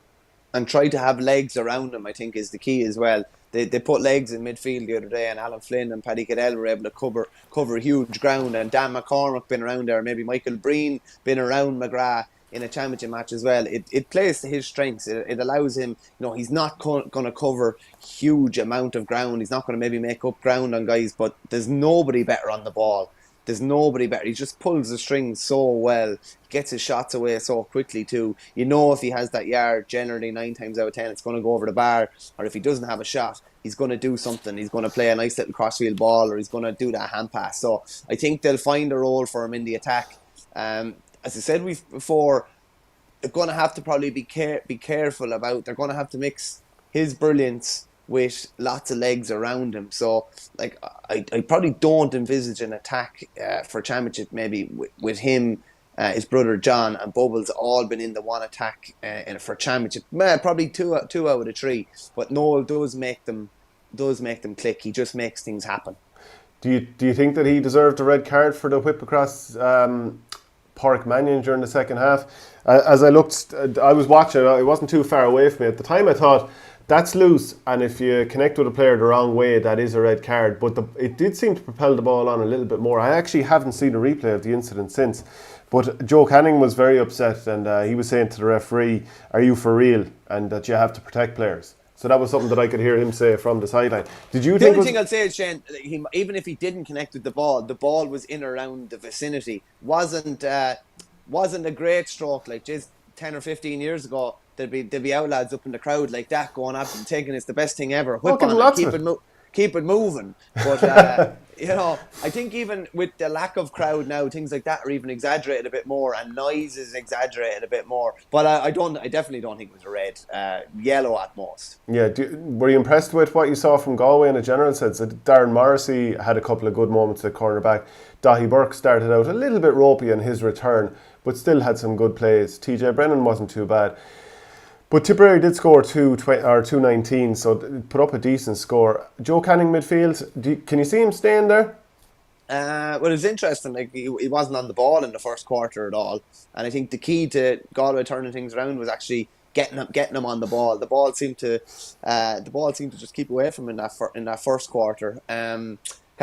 And try to have legs around him, I think, is the key as well. They put legs in midfield the other day, and Alan Flynn and Paddy Cadell were able to cover huge ground, and Dan McCormack been around there, maybe Michael Breen been around McGrath in a championship match as well. It plays to his strengths. It allows him, he's not going to cover huge amount of ground. He's not going to maybe make up ground on guys, but there's nobody better on the ball. There's nobody better. He just pulls the strings so well. He gets his shots away so quickly too. If he has that yard, generally 9 times out of 10, it's going to go over the bar. Or if he doesn't have a shot, he's going to do something. He's going to play a nice little crossfield ball, or he's going to do that hand pass. So I think they'll find a role for him in the attack. As I said before, they're going to have to probably be careful about. They're going to have to mix his brilliance with lots of legs around him. So, I probably don't envisage an attack for championship. Maybe with him, his brother John and Bubbles all been in the one attack for championship. Probably two out of the 3. But Noel does make them click. He just makes things happen. Do you think that he deserved a red card for the whip across Pádraig Mannion during the second half? As I looked, I was watching. It wasn't too far away from me at the time. I thought, that's loose, and if you connect with a player the wrong way, that is a red card. But it did seem to propel the ball on a little bit more. I actually haven't seen a replay of the incident since. But Joe Canning was very upset, and he was saying to the referee, "Are you for real?" and that you have to protect players. So that was something that I could hear him say from the sideline. Did you think? The only thing I'll say is, Shane, even if he didn't connect with the ball was in around the vicinity. Wasn't a great stroke. Just 10 or 15 years ago, there'd be outlads up in the crowd like that going up and taking it's the best thing ever. Whip on it, keep it moving. But I think even with the lack of crowd now, things like that are even exaggerated a bit more, and noise is exaggerated a bit more. But I definitely don't think it was a red, yellow at most. Yeah, were you impressed with what you saw from Galway in a general sense? Darren Morrissey had a couple of good moments at cornerback. Dahi Burke started out a little bit ropey in his return, but still had some good plays. TJ Brennan wasn't too bad. But Tipperary did score 219, so put up a decent score. Joe Canning midfield, can you see him staying there? Well, it was interesting. Like he wasn't on the ball in the first quarter at all, and I think the key to Galway turning things around was actually getting him on the ball. The ball seemed to just keep away from him in that first quarter. Can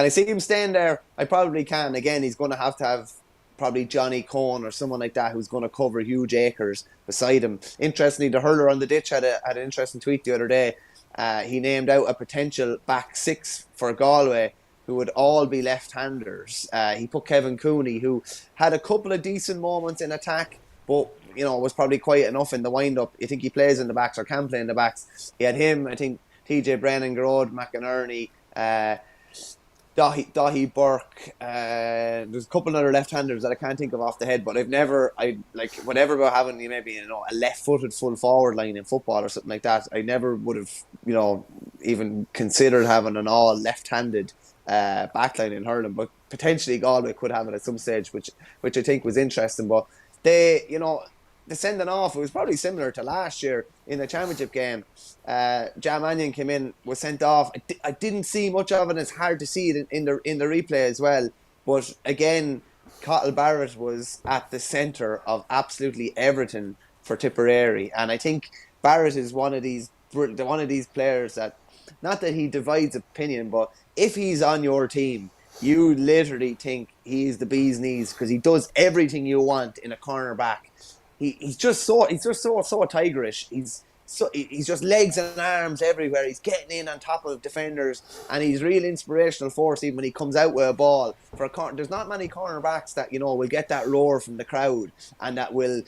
I see him staying there? I probably can. Again, he's going to have probably Johnny Cohn or someone like that who's going to cover huge acres beside him. Interestingly, the hurler on the ditch had an interesting tweet the other day. He named out a potential back six for Galway who would all be left-handers. He put Kevin Cooney, who had a couple of decent moments in attack, but was probably quiet enough in the wind-up. I think he plays in the backs or can play in the backs. He had him, I think, TJ Brennan, Garrod, McInerney, Dahi Burke. There's a couple of other left-handers that I can't think of off the head, but whatever about having maybe a left-footed full forward line in football or something like that. I never would have even considered having an all left-handed backline in hurling, but potentially Galway could have it at some stage, which I think was interesting. But the sending off, it was probably similar to last year in the championship game. Jam Mannion came in, was sent off. I didn't see much of it. It's hard to see it in the replay as well. But again, Cottle Barrett was at the centre of absolutely everything for Tipperary, and I think Barrett is one of these players that, not that he divides opinion, but if he's on your team, you literally think he's the bee's knees, because he does everything you want in a cornerback. He's just so tigerish. He's just legs and arms everywhere. He's getting in on top of defenders, and he's real inspirational force even when he comes out with a ball. There's not many cornerbacks that will get that roar from the crowd and that will,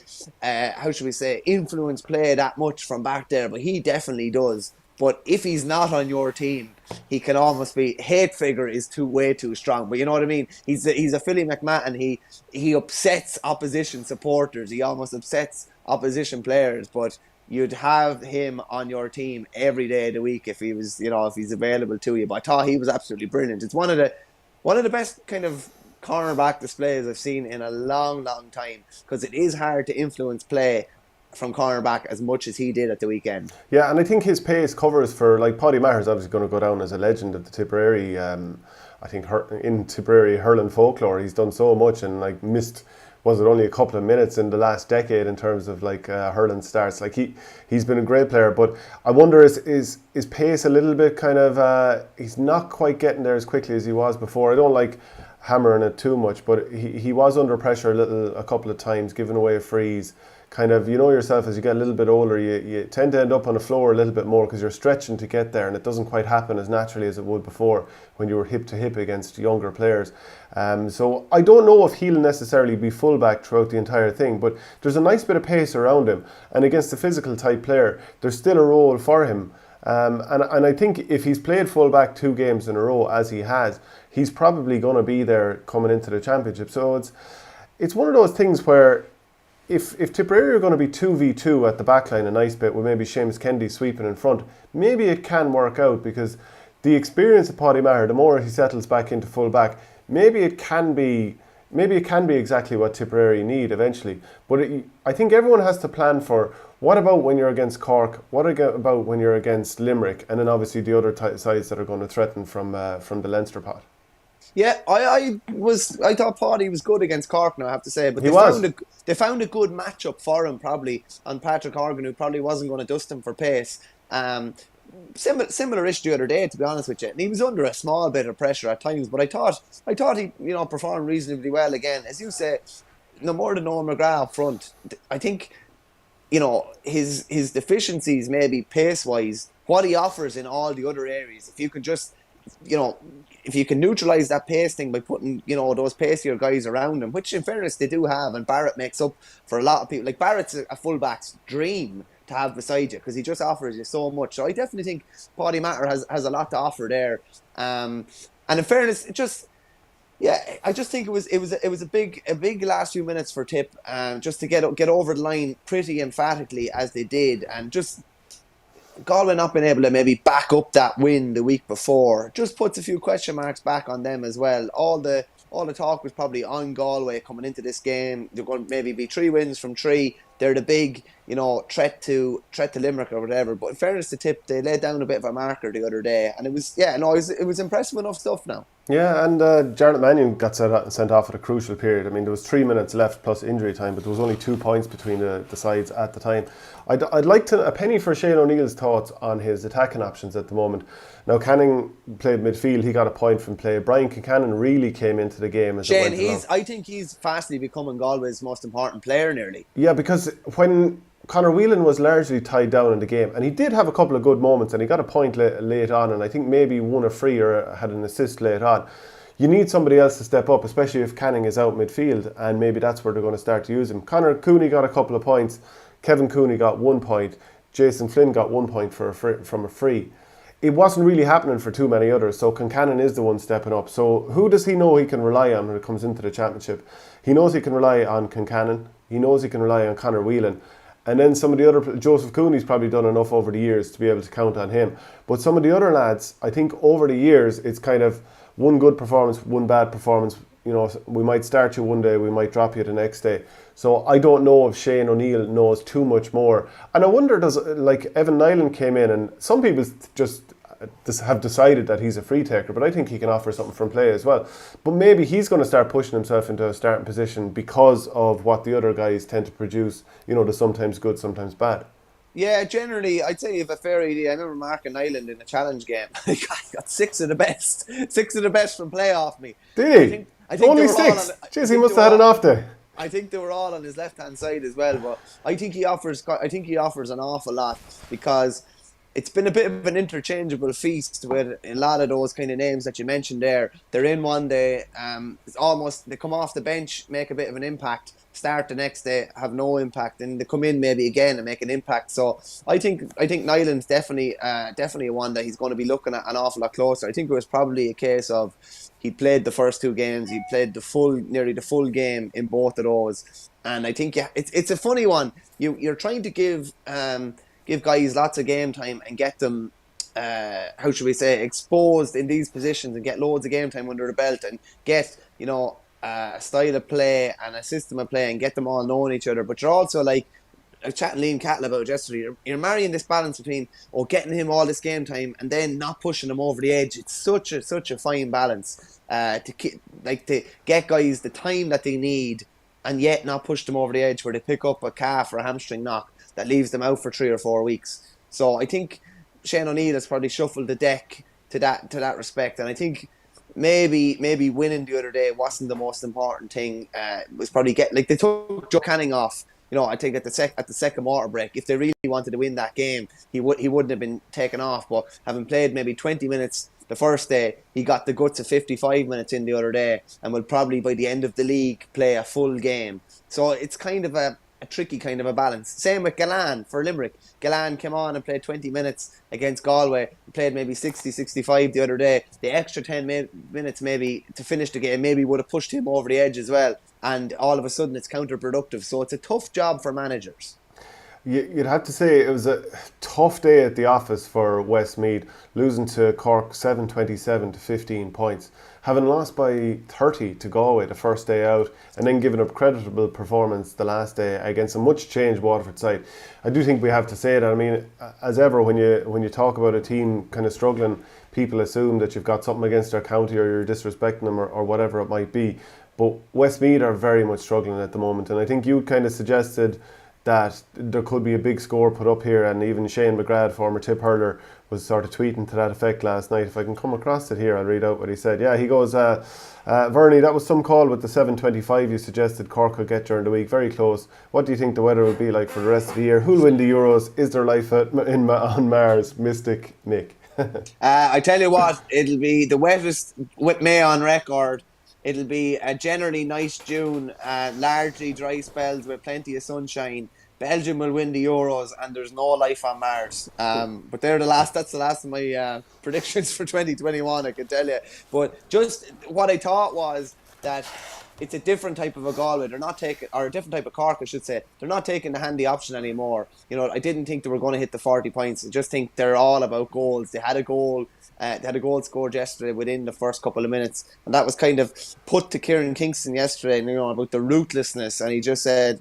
influence play that much from back there. But he definitely does. But if he's not on your team, he can almost be, hate figure is way too strong. But you know what I mean? He's a Philly McMahon. He upsets opposition supporters. He almost upsets opposition players. But you'd have him on your team every day of the week if he was, if he's available to you. But I thought he was absolutely brilliant. It's one of the best kind of cornerback displays I've seen in a long, long time, because it is hard to influence play from cornerback as much as he did at the weekend. Yeah, and I think his pace covers for, like, Paddy Maher's obviously going to go down as a legend of the Tipperary, in Tipperary hurling folklore. He's done so much and missed, was it only a couple of minutes in the last decade in terms of hurling starts. He's been a great player, but I wonder is pace a little bit kind of he's not quite getting there as quickly as he was before. I don't like hammering it too much, but he was under pressure a couple of times, giving away frees. Kind of, yourself, as you get a little bit older, you tend to end up on the floor a little bit more because you're stretching to get there, and it doesn't quite happen as naturally as it would before when you were hip to hip against younger players. So I don't know if he'll necessarily be fullback throughout the entire thing, but there's a nice bit of pace around him, and against a physical type player, there's still a role for him. And I think if he's played fullback 2 games in a row, as he has, he's probably going to be there coming into the championship. So it's one of those things where if Tipperary are going to be 2v2 at the backline a nice bit with maybe Seamus Kennedy sweeping in front, maybe it can work out, because the experience of Paddy Maher, the more he settles back into full back, maybe it can be exactly what Tipperary need eventually. But I think everyone has to plan for, what about when you're against Cork, what about when you're against Limerick, and then obviously the other sides that are going to threaten from the Leinster pot. Yeah, I thought Paddy was good against Cork now, I have to say, but they found a good matchup for him probably on Patrick Horgan, who probably wasn't going to dust him for pace. Similar-ish the other day, to be honest with you, and he was under a small bit of pressure at times, but I thought he performed reasonably well again. As you say, no more than Noel McGrath up front. I think his deficiencies maybe pace-wise, what he offers in all the other areas, if you can just if you can neutralise that pace thing by putting, those pacier guys around him, which in fairness they do have, and Barrett makes up for a lot of people. Like, Barrett's a fullback's dream, to have beside you, because he just offers you so much. So I definitely think Paddy Matter has a lot to offer there. And in fairness, I just think it was a big last few minutes for Tip, just to get over the line pretty emphatically as they did, and just Galway not being able to maybe back up that win the week before just puts a few question marks back on them as well. All the talk was probably on Galway coming into this game. They're going to maybe be 3 wins from 3. They're the big, threat to Limerick or whatever. But in fairness to Tip, they laid down a bit of a marker the other day, and it was impressive enough stuff now. Yeah, and Jarlath Mannion got sent off at a crucial period. I mean, there was 3 minutes left plus injury time, but there was only 2 points between the sides at the time. I'd like a penny for Shane O'Neill's thoughts on his attacking options at the moment. Now, Canning played midfield. He got a point from play. Brian Kincannon really came into the game as Shane, it went along. I think he's fastly becoming Galway's most important player nearly. Yeah, because when Conor Whelan was largely tied down in the game, and he did have a couple of good moments, and he got a point late on, and I think maybe won a free or had an assist late on. You need somebody else to step up, especially if Canning is out midfield, and maybe that's where they're going to start to use him. Conor Cooney got a couple of points. Kevin Cooney got 1 point. Jason Flynn got 1 point from a free. It wasn't really happening for too many others, so Kincannon is the one stepping up. So who does he know he can rely on when it comes into the championship? He knows he can rely on Kincannon. He knows he can rely on Conor Whelan. And then some of the other, Joseph Cooney's probably done enough over the years to be able to count on him. But some of the other lads, I think over the years, it's kind of one good performance, one bad performance. We might start you one day, we might drop you the next day. So I don't know if Shane O'Neill knows too much more. And I wonder, Evan Nyland came in, and some people just have decided that he's a free taker, but I think he can offer something from play as well. But maybe he's going to start pushing himself into a starting position because of what the other guys tend to produce, the sometimes good, sometimes bad. Yeah, generally, I'd say if a fair ED, I remember marking Nyland in a challenge game. He got 6 of the best. 6 of the best from play off me. Did he? I think Only 6? Jeez, he must have had an off day. I think they were all on his left-hand side as well, but I think he offers an awful lot, because it's been a bit of an interchangeable feast with a lot of those kind of names that you mentioned there. They're in one day, they come off the bench, make a bit of an impact, start the next day, have no impact, and they come in maybe again and make an impact. So I think Nyland's definitely one that he's going to be looking at an awful lot closer. I think it was probably a case of he played the first 2 games, he played nearly the full game in both of those, and I think it's a funny one. You're trying to give guys lots of game time and get them, exposed in these positions and get loads of game time under the belt and get, a style of play and a system of play and get them all knowing each other. But you're also like, I was chatting Liam Cattle about yesterday, you're marrying this balance between getting him all this game time and then not pushing him over the edge. It's such a fine balance to get guys the time that they need and yet not push them over the edge where they pick up a calf or a hamstring knock that leaves them out for 3 or 4 weeks. So I think Shane O'Neill has probably shuffled the deck to that respect, and I think maybe winning the other day wasn't the most important thing. It was probably they took Joe Canning off. I think at the second water break, if they really wanted to win that game, he wouldn't have been taken off. But having played maybe 20 minutes the first day, he got the guts of 55 minutes in the other day, and will probably by the end of the league play a full game. So it's kind of a tricky kind of a balance. Same with Gallan for Limerick. Gallan came on and played 20 minutes against Galway. He played maybe 60, 65 the other day. The extra 10 minutes maybe to finish the game maybe would have pushed him over the edge as well. And all of a sudden it's counterproductive. So it's a tough job for managers. You'd have to say it was a tough day at the office for Westmeath, losing to Cork 7-27 to 15 points. Having lost by 30 to Galway the first day out, and then giving up creditable performance the last day against a much changed Waterford side. I do think we have to say that. I mean, as ever, when you talk about a team kind of struggling, people assume that you've got something against their county or you're disrespecting them or whatever it might be. But Westmeath are very much struggling at the moment, and I think you kind of suggested that there could be a big score put up here, and even Shane McGrath, former Tip hurler, was sort of tweeting to that effect last night. If I can come across it here, I'll read out what he said. Yeah, he goes, Verney, that was some call with the 7.25 you suggested Cork could get during the week. Very close. What do you think the weather will be like for the rest of the year? Who'll win the Euros? Is there life on Mars? Mystic Nick. I tell you what, it'll be the wettest with May on record. It'll be a generally nice June, largely dry spells with plenty of sunshine. Belgium will win the Euros and there's no life on Mars. But that's the last of my predictions for 2021, I can tell you. But just what I thought was that it's a different type of a Galway. They're not taking, or a different type of Cork, I should say. They're not taking the handy option anymore. I didn't think they were going to hit the 40 points. I just think they're all about goals. They had a goal. They had a goal scored yesterday within the first couple of minutes, and that was kind of put to Kieran Kingston yesterday. About the ruthlessness, and he just said,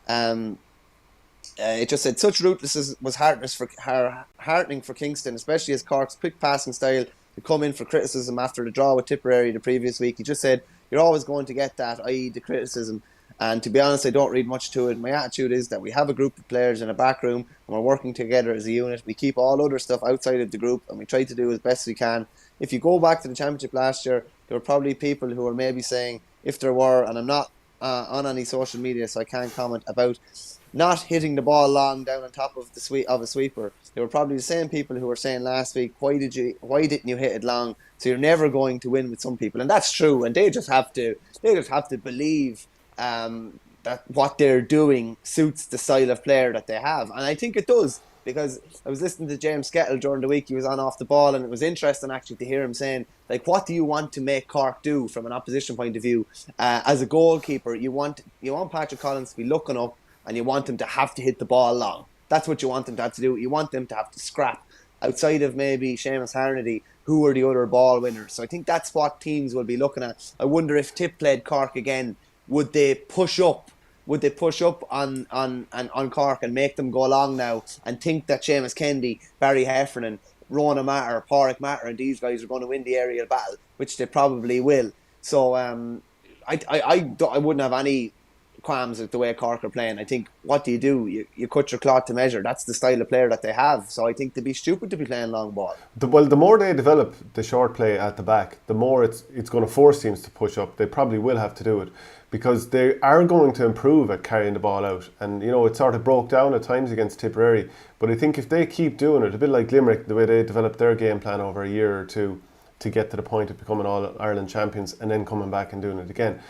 it just said such ruthlessness was heartening for Kingston, especially as Cork's quick passing style to come in for criticism after the draw with Tipperary the previous week. He just said, you're always going to get that, i.e. the criticism. And to be honest, I don't read much to it. My attitude is that we have a group of players in a back room and we're working together as a unit. We keep all other stuff outside of the group and we try to do as best we can. If you go back to the championship last year, there were probably people who were maybe saying, if there were, and I'm not on any social media so I can't comment, about not hitting the ball long down on top of a sweeper. They were probably the same people who were saying last week, why didn't you hit it long? So you're never going to win with some people, and that's true. And they just have to believe that what they're doing suits the style of player that they have, and I think it does. Because I was listening to James Skettle during the week, he was on Off the Ball, and it was interesting actually to hear him saying, like, what do you want to make Cork do from an opposition point of view? As a goalkeeper, you want Patrick Collins to be looking up, and you want him to have to hit the ball long. That's what you want them to have to do. You want them to have to scrap. Outside of maybe Seamus Harnedy, who are the other ball winners? So I think that's what teams will be looking at. I wonder if Tip played Cork again, would they push up? Would they push up on Cork and make them go along now and think that Seamus Kennedy, Barry Heffernan, Rona Matter, Pádraig Matter and these guys are going to win the aerial battle, which they probably will. So I wouldn't have any qualms with the way Cork are playing. I think, what do? You cut your cloth to measure. That's the style of player that they have. So I think they'd be stupid to be playing long ball. The more they develop the short play at the back, the more it's going to force teams to push up. They probably will have to do it, because they are going to improve at carrying the ball out. And, it sort of broke down at times against Tipperary. But I think if they keep doing it, a bit like Limerick, the way they developed their game plan over a year or two to get to the point of becoming All-Ireland champions and then coming back and doing it again,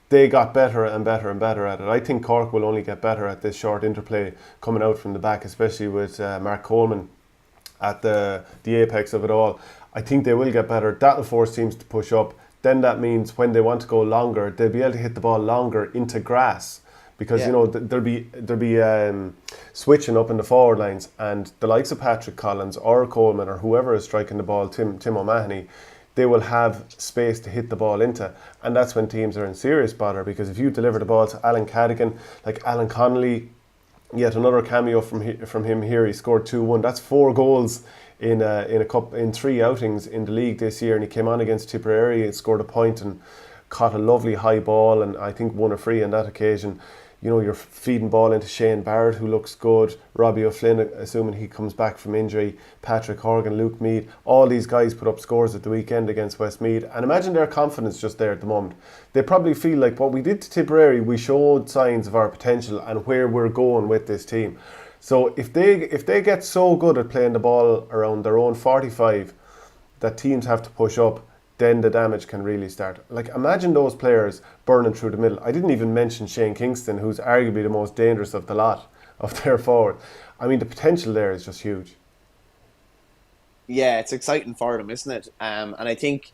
they got better and better and better at it. I think Cork will only get better at this short interplay coming out from the back, especially with Mark Coleman at the apex of it all. I think they will get better. That'll force teams to push up. Then that means when they want to go longer, they'll be able to hit the ball longer into grass, because there'll be switching up in the forward lines, and the likes of Patrick Collins or Coleman or whoever is striking the ball, Tim O'Mahony, they will have space to hit the ball into, and that's when teams are in serious bother. Because if you deliver the ball to Alan Cadigan, like Alan Connolly, yet another cameo from him here, he scored 2-1. That's 4 goals in 3 outings in the league this year, and he came on against Tipperary and scored a point and caught a lovely high ball, and I think won a free on that occasion. You're feeding ball into Shane Barrett, who looks good, Robbie O'Flynn, assuming he comes back from injury, Patrick Horgan, Luke Meade. All these guys put up scores at the weekend against Westmeath, and imagine their confidence just there at the moment. They probably feel like what we did to Tipperary, we showed signs of our potential and where we're going with this team. So if they get so good at playing the ball around their own 45 that teams have to push up, then the damage can really start. Like, imagine those players burning through the middle. I didn't even mention Shane Kingston, who's arguably the most dangerous of the lot of their forward. I mean, the potential there is just huge. Yeah, it's exciting for them, isn't it? And I think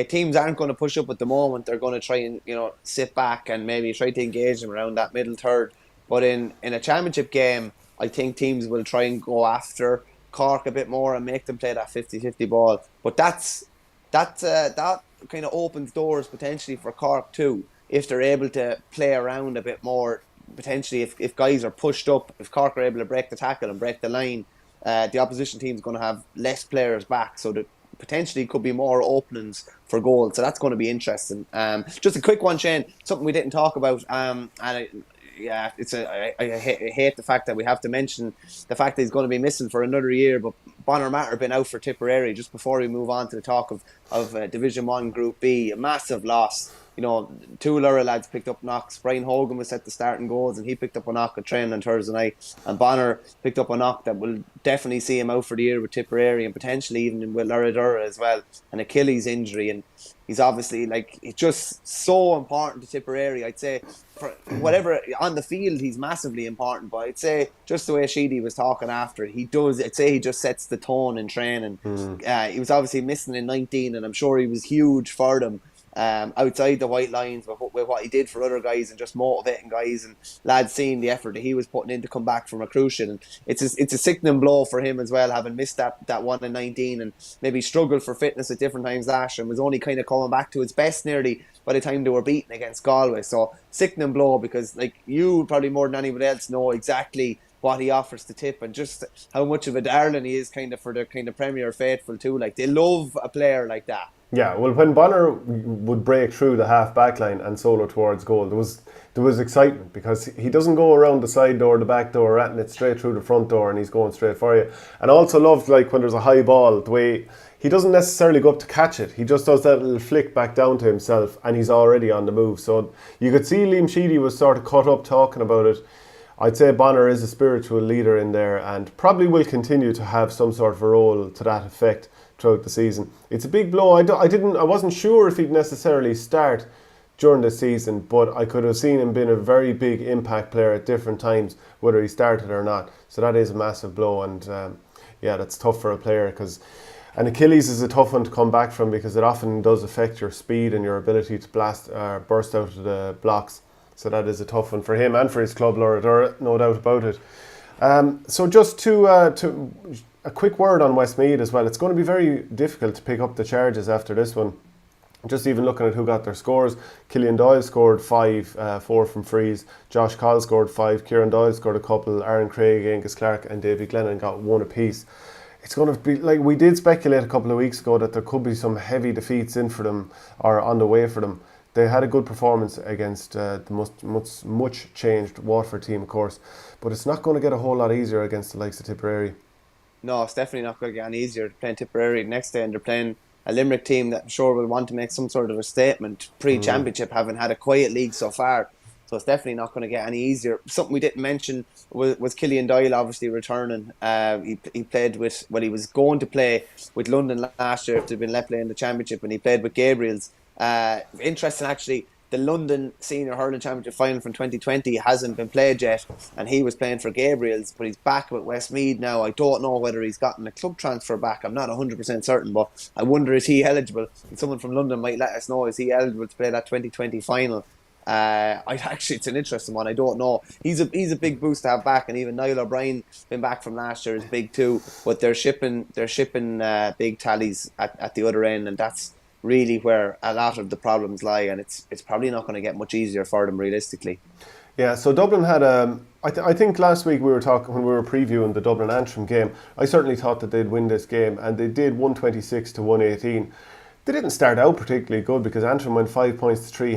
teams aren't going to push up at the moment. They're going to try and sit back and maybe try to engage them around that middle third. But in a championship game, I think teams will try and go after Cork a bit more and make them play that 50-50 ball. But that kind of opens doors potentially for Cork too, if they're able to play around a bit more. Potentially, if guys are pushed up, if Cork are able to break the tackle and break the line, the opposition team's going to have less players back, so that potentially could be more openings for goals. So that's going to be interesting. Just a quick one, Shane, something we didn't talk about, and I hate the fact that we have to mention the fact that he's going to be missing for another year, but Bonner Matter been out for Tipperary. Just before we move on to the talk of Division 1 Group B, a massive loss two Lura lads picked up knocks. Brian Hogan was set to starting goals, and he picked up a knock at training on Thursday night. And Bonner picked up a knock that will definitely see him out for the year with Tipperary, and potentially even with Lura as well, an Achilles injury. And he's obviously it's just so important to Tipperary. I'd say for whatever on the field, he's massively important. But I'd say just the way Sheedy was talking after, I'd say he just sets the tone in training. He was obviously missing in 19, and I'm sure he was huge for them. Outside the white lines with what he did for other guys and just motivating guys and lads seeing the effort that he was putting in to come back from recruitment. And it's a sickening blow for him as well, having missed that one in 19 and maybe struggled for fitness at different times last year and was only kind of coming back to his best nearly by the time they were beaten against Galway. So sickening blow, because you probably more than anybody else know exactly what he offers to Tip and just how much of a darling he is kind of for the kind of Premier faithful too. They love a player like that. Yeah, well, when Bonner would break through the half back line and solo towards goal, there was excitement, because he doesn't go around the side door, the back door, ratting it straight through the front door, and he's going straight for you. And I also loved when there's a high ball, the way he doesn't necessarily go up to catch it. He just does that little flick back down to himself, and he's already on the move. So you could see Liam Sheedy was sort of caught up talking about it. I'd say Bonner is a spiritual leader in there and probably will continue to have some sort of a role to that effect throughout the season. It's a big blow. I wasn't sure if he'd necessarily start during the season, but I could have seen him being a very big impact player at different times, whether he started or not. So that is a massive blow, and that's tough for a player, because an Achilles is a tough one to come back from, because it often does affect your speed and your ability to burst out of the blocks. So that is a tough one for him and for his club, Laura, no doubt about it. So just to a quick word on Westmeath as well. It's going to be very difficult to pick up the charges after this one. Just even looking at who got their scores, Killian Doyle scored 5, 4 from frees. Josh Coll scored 5. Kieran Doyle scored a couple. Aaron Craig, Angus Clark and Davy Glennon got 1 apiece. It's going to be we did speculate a couple of weeks ago that there could be some heavy defeats in for them or on the way for them. They had a good performance against the much changed Waterford team, of course, but it's not going to get a whole lot easier against the likes of Tipperary. No, it's definitely not going to get any easier. They're playing Tipperary next day, and they're playing a Limerick team that I'm sure will want to make some sort of a statement pre-championship, having had a quiet league so far. So it's definitely not going to get any easier. Something we didn't mention was Killian Doyle obviously returning. He played he was going to play with London last year if they'd been let play in the championship, and he played with Gabriel's. Interesting actually, the London Senior Hurling Championship final from 2020 hasn't been played yet, and he was playing for Gabriel's, but he's back with Westmeath now. I don't know whether he's gotten a club transfer back. I'm not 100% certain, but I wonder, is he eligible? And someone from London might let us know, is he eligible to play that 2020 final? It's an interesting one. I don't know. He's a big boost to have back, and even Niall O'Brien been back from last year is big too. But they're shipping big tallies at the other end, and that's really where a lot of the problems lie, and it's probably not going to get much easier for them realistically. Yeah, so Dublin had I think last week we were talking, when we were previewing the Dublin Antrim game, I certainly thought that they'd win this game, and they did 126 to 118. They didn't start out particularly good, because Antrim went 5 points to 3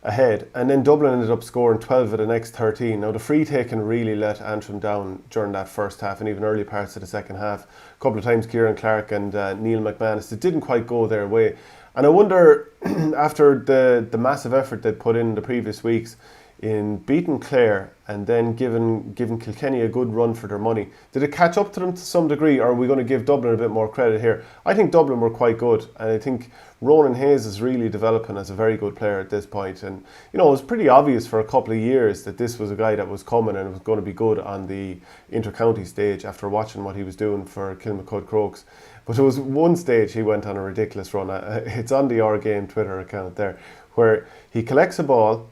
ahead, and then Dublin ended up scoring 12 of the next 13. Now the free taking really let Antrim down during that first half and even early parts of the second half. A couple of times Kieran Clark and Neil McManus, it didn't quite go their way. And I wonder, after the massive effort they'd put in the previous weeks in beating Clare and then giving Kilkenny a good run for their money, did it catch up to them to some degree, or are we going to give Dublin a bit more credit here? I think Dublin were quite good, and I think Ronan Hayes is really developing as a very good player at this point. And it was pretty obvious for a couple of years that this was a guy that was coming and was going to be good on the inter-county stage after watching what he was doing for Kilmacud Crokes. But there was one stage he went on a ridiculous run. It's on the Our Game Twitter account there, where he collects a ball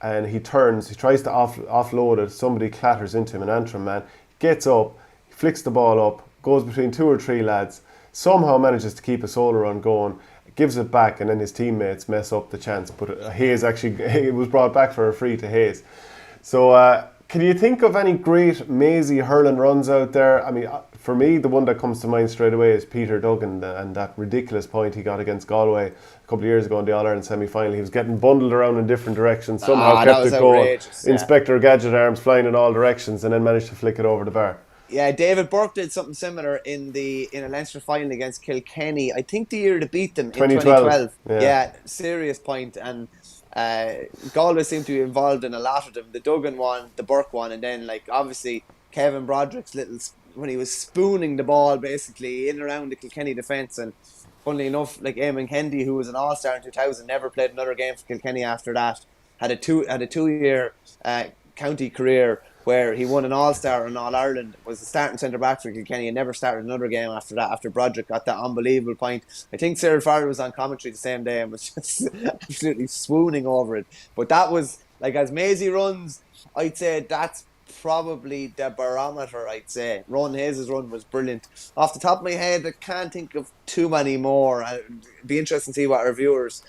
and he tries to offload it. Somebody clatters into him, an Antrim man, gets up, flicks the ball up, goes between 2 or 3 lads, somehow manages to keep a solo run going, gives it back, and then his teammates mess up the chance. But Hayes it was brought back for a free to Hayes. So can you think of any great mazy hurling runs out there? I mean, for me, the one that comes to mind straight away is Peter Duggan and that ridiculous point he got against Galway a couple of years ago in the All-Ireland semi-final. He was getting bundled around in different directions, somehow kept it going. Yeah. Inspector Gadget arms flying in all directions, and then managed to flick it over the bar. Yeah, David Burke did something similar in a Leinster final against Kilkenny. I think the year to beat them in 2012. 2012. Yeah. Yeah, serious point. And Galway seemed to be involved in a lot of them. The Duggan one, the Burke one, and then like obviously Kevin Broderick's when he was spooning the ball basically in and around the Kilkenny defence. And funnily enough, like Eamon Kendi, who was an All-Star in 2000, never played another game for Kilkenny after that. Had a 2 year county career where he won an All-Star and All-Ireland, was the starting centre-back for Kilkenny and never started another game after that, after Broderick got that unbelievable point. I think Cyril Farrell was on commentary the same day and was just absolutely swooning over it. But that was, like, as Maisie runs, I'd say that's probably the barometer, I'd say. Ron Hayes' run was brilliant. Off the top of my head, I can't think of too many more. It'd be interesting to see what our viewers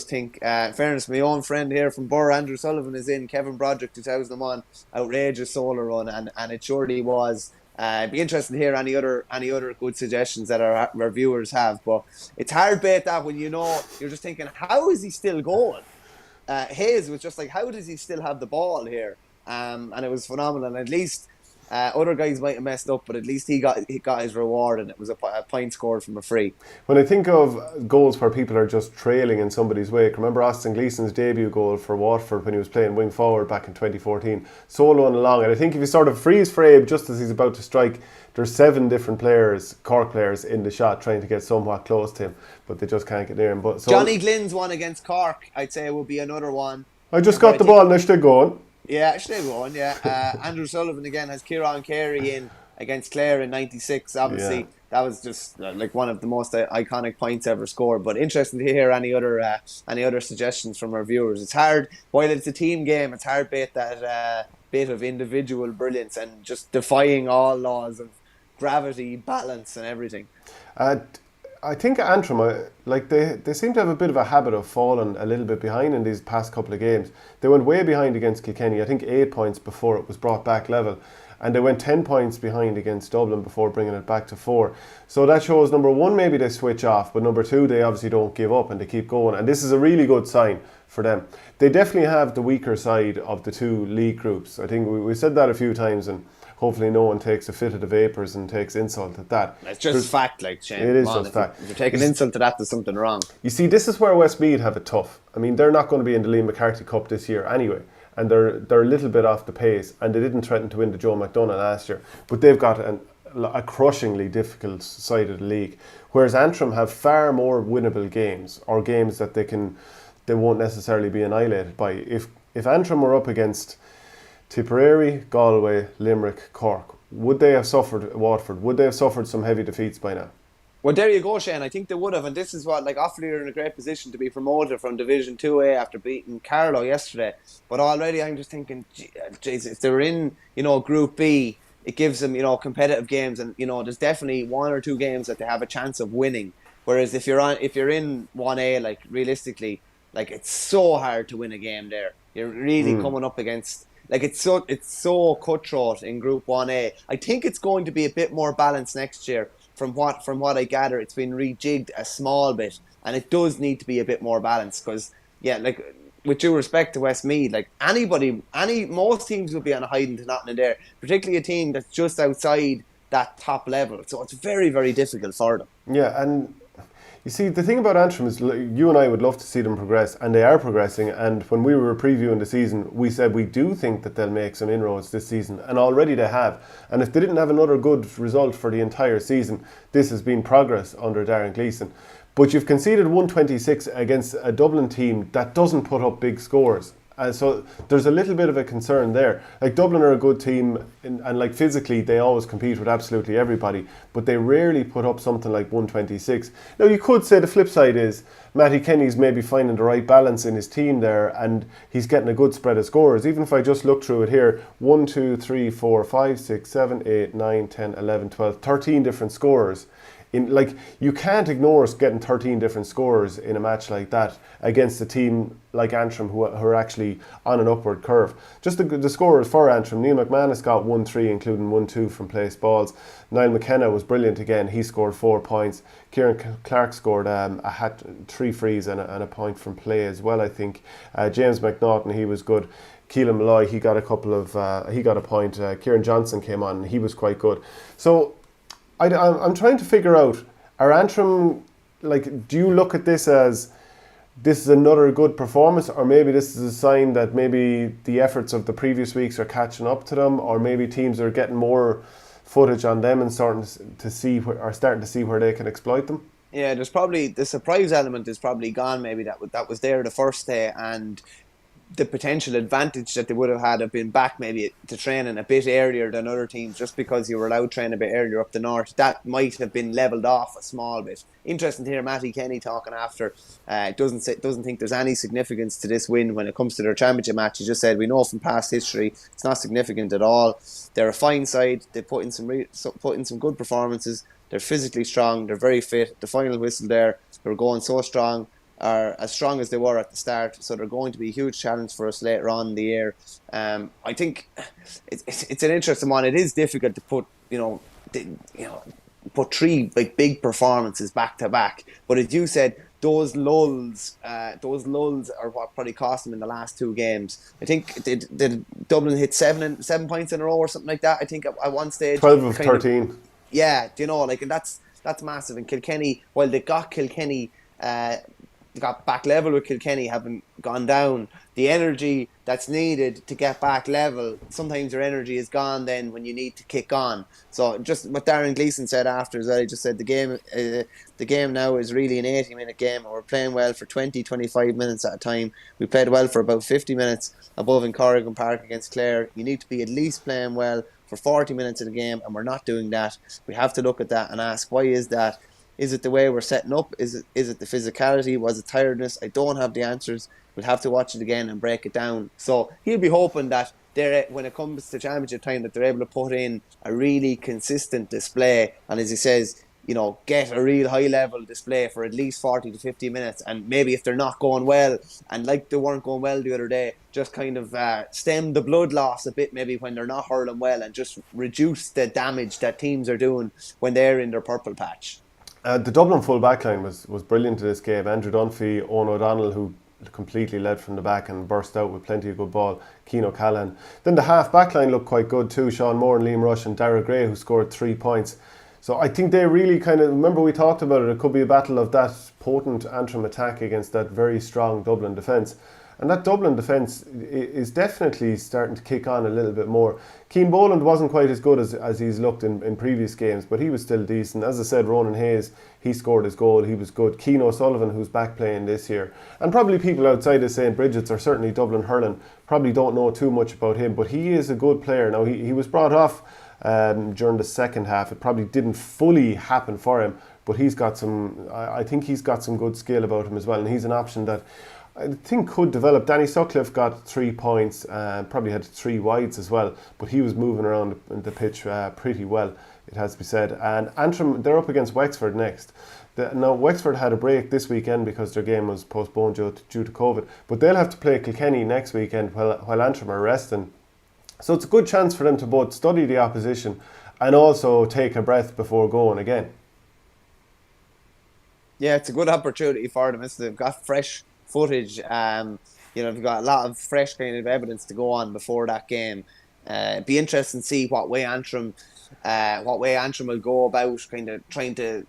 think. In fairness, my own friend here from Borough, Andrew Sullivan, is in Kevin Broderick 2001 outrageous solar run, and it surely was. It'd be interesting to hear any other good suggestions that our viewers have. But it's hard bait that when you're just thinking, how is he still going? Hayes was just like, how does he still have the ball here? And it was phenomenal. And at least other guys might have messed up, but at least he got his reward, and it was a point scored from a free. When I think of goals where people are just trailing in somebody's wake, remember Austin Gleeson's debut goal for Waterford when he was playing wing forward back in 2014, solo and along. And I think if you sort of freeze frame just as he's about to strike, there's 7 different players, Cork players, in the shot trying to get somewhat close to him, but they just can't get near him. But Johnny Glynn's one against Cork, I'd say, would be another one. I just got the ball and they're still going. Yeah, still going, yeah. Andrew Sullivan again has Kieran Carey in against Clare in 96. Obviously, Yeah. that was just like one of the most iconic points ever scored. But interesting to hear any other suggestions from our viewers. It's hard, while it's a team game, it's hard bit of individual brilliance and just defying all laws of gravity, balance, and everything. I think Antrim, they seem to have a bit of a habit of falling a little bit behind in these past couple of games. They went way behind against Kilkenny, I think 8 points before it was brought back level. And they went 10 points behind against Dublin before bringing it back to 4. So that shows, number one, maybe they switch off, but number two, they obviously don't give up and they keep going. And this is a really good sign for them. They definitely have the weaker side of the two league groups. I think we said that a few times, and hopefully no one takes a fit of the vapours and takes insult at that. It's just fact, like, Shane. It is just fact. If you're taking insult to that, there's something wrong. You see, this is where Westmeath have it tough. I mean, they're not going to be in the Liam McCarthy Cup this year anyway, and they're a little bit off the pace, and they didn't threaten to win the Joe McDonagh last year, but they've got a crushingly difficult side of the league, whereas Antrim have far more winnable games, or games that they won't necessarily be annihilated by. If Antrim were up against Tipperary, Galway, Limerick, Cork, would they have suffered Waterford? Would they have suffered some heavy defeats by now? Well, there you go, Shane. I think they would have, and this is what, like, Offaly are in a great position to be promoted from Division 2A after beating Carlow yesterday. But already I'm just thinking, geez, if they're in, Group B, it gives them, competitive games, and there's definitely 1 or 2 games that they have a chance of winning. Whereas if you're in 1A, like, realistically, like, it's so hard to win a game there. You're really coming up against, like, it's so cutthroat in Group 1A. I think it's going to be a bit more balanced next year. From what I gather, it's been rejigged a small bit, and it does need to be a bit more balanced, because, yeah, like, with due respect to Westmeath, like, most teams will be on a hiding to nothing in there, particularly a team that's just outside that top level. So it's very, very difficult for them. Yeah, and you see, the thing about Antrim is, you and I would love to see them progress, and they are progressing. And when we were previewing the season, we said we do think that they'll make some inroads this season, and already they have. And if they didn't have another good result for the entire season, this has been progress under Darren Gleeson. But you've conceded 126 against a Dublin team that doesn't put up big scores. So there's a little bit of a concern there. Like, Dublin are a good team, and like, physically they always compete with absolutely everybody, but they rarely put up something like 126. Now, you could say the flip side is Matty Kenny's maybe finding the right balance in his team there, and he's getting a good spread of scores. Even if I just look through it here, 1, 2, 3, 4, 5, 6, 7, 8, 9, 10, 11, 12, 13 different scorers You can't ignore us getting 13 different scores in a match like that against a team like Antrim who are actually on an upward curve. Just the scorers for Antrim: Neil McManus got 1-3, including 1-2 from placed balls. Niall McKenna was brilliant again. He scored 4 points. Kieran Clark scored a 3 frees and a point from play as well, I think. James McNaughton, he was good. Keelan Malloy, he got a point. Kieran Johnson came on and he was quite good. So I'm trying to figure out, are Antrim, do you look at this as this is another good performance, or maybe this is a sign that maybe the efforts of the previous weeks are catching up to them, or maybe teams are getting more footage on them and starting to see where they can exploit them? Yeah, there's probably the surprise element is probably gone. Maybe that was there the first day, and the potential advantage that they would have had of being back maybe to training a bit earlier than other teams, just because you were allowed to train a bit earlier up the north, that might have been levelled off a small bit. Interesting to hear Matty Kenny talking after. Doesn't think there's any significance to this win when it comes to their championship match. He just said, we know from past history it's not significant at all. They're a fine side. They put in some good performances. They're physically strong. They're very fit. The final whistle there, they were going so strong, are as strong as they were at the start, so they're going to be a huge challenge for us later on in the year. I think it's an interesting one. It is difficult to put put 3 big performances back to back, but as you said, those lulls are what probably cost them in the last 2 games. I think did Dublin hit 7 points in a row or something like that. I think at one stage 12 of 13. Yeah, and that's massive. And Kilkenny, while they got Kilkenny. They got back level with Kilkenny, haven't gone down. The energy that's needed to get back level, sometimes your energy is gone then when you need to kick on. So just what Darren Gleeson said after as well, he just said the game now is really an 80-minute game, and we're playing well for 20-25 minutes at a time. We played well for about 50 minutes above in Corrigan Park against Clare. You need to be at least playing well for 40 minutes of the game, and we're not doing that. We have to look at that and ask, why is that? Is it the way we're setting up? Is it the physicality? Was it tiredness? I don't have the answers. We'll have to watch it again and break it down. So he'll be hoping that when it comes to championship time, that they're able to put in a really consistent display. And as he says, get a real high level display for at least 40 to 50 minutes. And maybe if they're not going well, and like they weren't going well the other day, just kind of stem the blood loss a bit maybe when they're not hurling well, and just reduce the damage that teams are doing when they're in their purple patch. The Dublin full backline was brilliant in this game. Andrew Dunphy, Owen O'Donnell, who completely led from the back and burst out with plenty of good ball, Keane O'Callaghan. Then the half backline looked quite good too. Sean Moore and Liam Rush and Dara Gray, who scored 3 points. So I think they really remember we talked about it could be a battle of that potent Antrim attack against that very strong Dublin defence. And that Dublin defence is definitely starting to kick on a little bit more. Keane Boland wasn't quite as good as he's looked in previous games, but he was still decent. As I said, Ronan Hayes, he scored his goal, he was good. Keane O'Sullivan, who's back playing this year. And probably people outside of St. Bridget's, or certainly Dublin hurling, probably don't know too much about him, but he is a good player. Now, he was brought off during the second half. It probably didn't fully happen for him, but I think he's got some good skill about him as well, and he's an option that I think could develop. Danny Sutcliffe got 3 points, probably had 3 wides as well, but he was moving around the pitch pretty well, it has to be said. And Antrim, they're up against Wexford next. Now, Wexford had a break this weekend because their game was postponed due to COVID, but they'll have to play Kilkenny next weekend while Antrim are resting. So it's a good chance for them to both study the opposition and also take a breath before going again. Yeah, it's a good opportunity for them. They've got fresh footage. They've got a lot of fresh kind of evidence to go on before that game. It'd be interesting to see what way Antrim will go about kind of trying to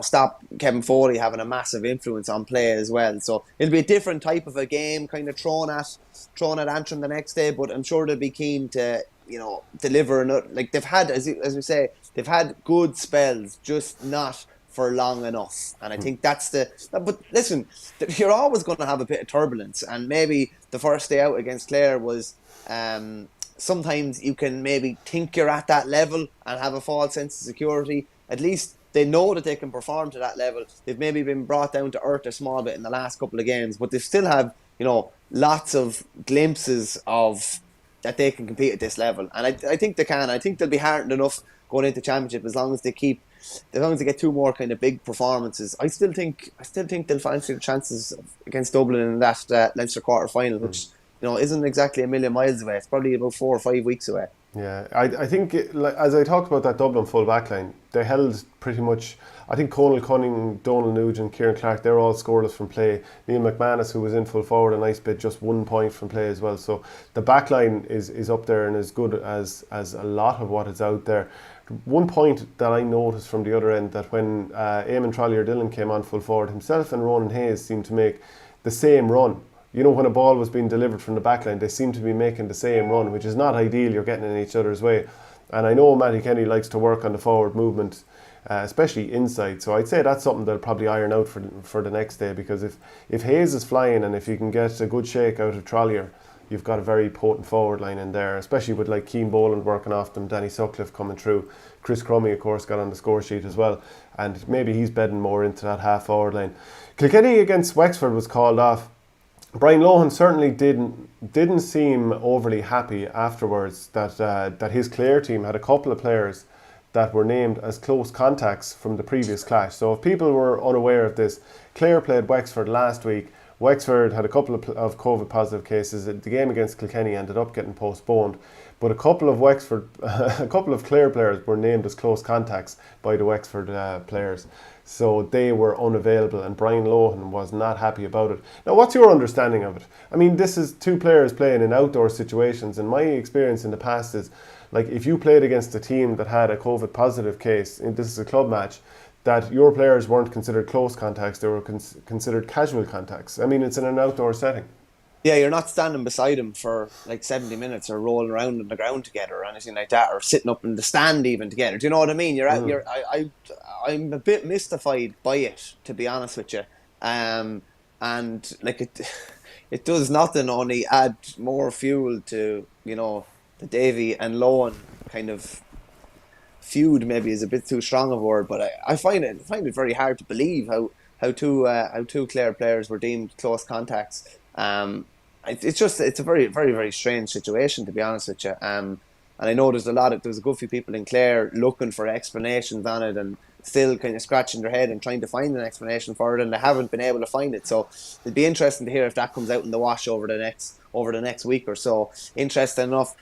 stop Kevin Foley having a massive influence on play as well. So it'll be a different type of a game kind of thrown at Antrim the next day, but I'm sure they'll be keen to deliver. Like they've had, as we say, they've had good spells, just not for long enough. And I think that's but listen, you're always going to have a bit of turbulence, and maybe the first day out against Clare was sometimes you can maybe think you're at that level and have a false sense of security. At least they know that they can perform to that level. They've maybe been brought down to earth a small bit in the last couple of games, but they still have lots of glimpses of that they can compete at this level. And I think they can. I think they'll be heartened enough going into championship, as long as they get two more kind of big performances, I still think they'll fancy the chances against Dublin in that Leinster quarter final, which isn't exactly a million miles away. It's probably about 4 or 5 weeks away. Yeah, I think, as I talked about that Dublin full back line, they held pretty much, I think Conal Cunning, Donal Nugent, Kieran Clark, they're all scoreless from play. Neil McManus, who was in full forward a nice bit, just 1 point from play as well. So the back line is up there and as good as a lot of what is out there. One point that I noticed from the other end, that when Eamon Trollier-Dillon came on full forward, himself and Ronan Hayes seemed to make the same run. When a ball was being delivered from the back line, they seem to be making the same run, which is not ideal. You're getting in each other's way. And I know Matty Kenny likes to work on the forward movement, especially inside. So I'd say that's something they'll probably iron out for the next day, because if Hayes is flying and if you can get a good shake out of Trollier, you've got a very potent forward line in there, especially with like Keane Boland working off them, Danny Sutcliffe coming through. Chris Crummy, of course, got on the score sheet as well. And maybe he's bedding more into that half forward line. Kilkenny against Wexford was called off. Brian Lohan certainly didn't seem overly happy afterwards that his Clare team had a couple of players that were named as close contacts from the previous clash. So if people were unaware of this, Clare played Wexford last week. Wexford had a couple of COVID positive cases. The game against Kilkenny ended up getting postponed, but a couple of Clare players were named as close contacts by the Wexford players. So they were unavailable, and Brian Lohan was not happy about it. Now, what's your understanding of it? I mean, this is two players playing in outdoor situations, and my experience in the past is, like, if you played against a team that had a COVID positive case, and this is a club match, that your players weren't considered close contacts, they were considered casual contacts. I mean, it's in an outdoor setting. Yeah, you're not standing beside him for like 70 minutes or rolling around on the ground together or anything like that, or sitting up in the stand even together. Do you know what I mean? I'm a bit mystified by it, to be honest with you. And like it does nothing, only add more fuel to, the Davy and Lohan kind of feud. Maybe is a bit too strong of a word, but I find it very hard to believe how two Clare players were deemed close contacts. It's a very, very, very strange situation, to be honest with you. And I know there's a good few people in Clare looking for explanations on it and still kind of scratching their head and trying to find an explanation for it, and they haven't been able to find it. So it'd be interesting to hear if that comes out in the wash over the next week or so. Interesting enough,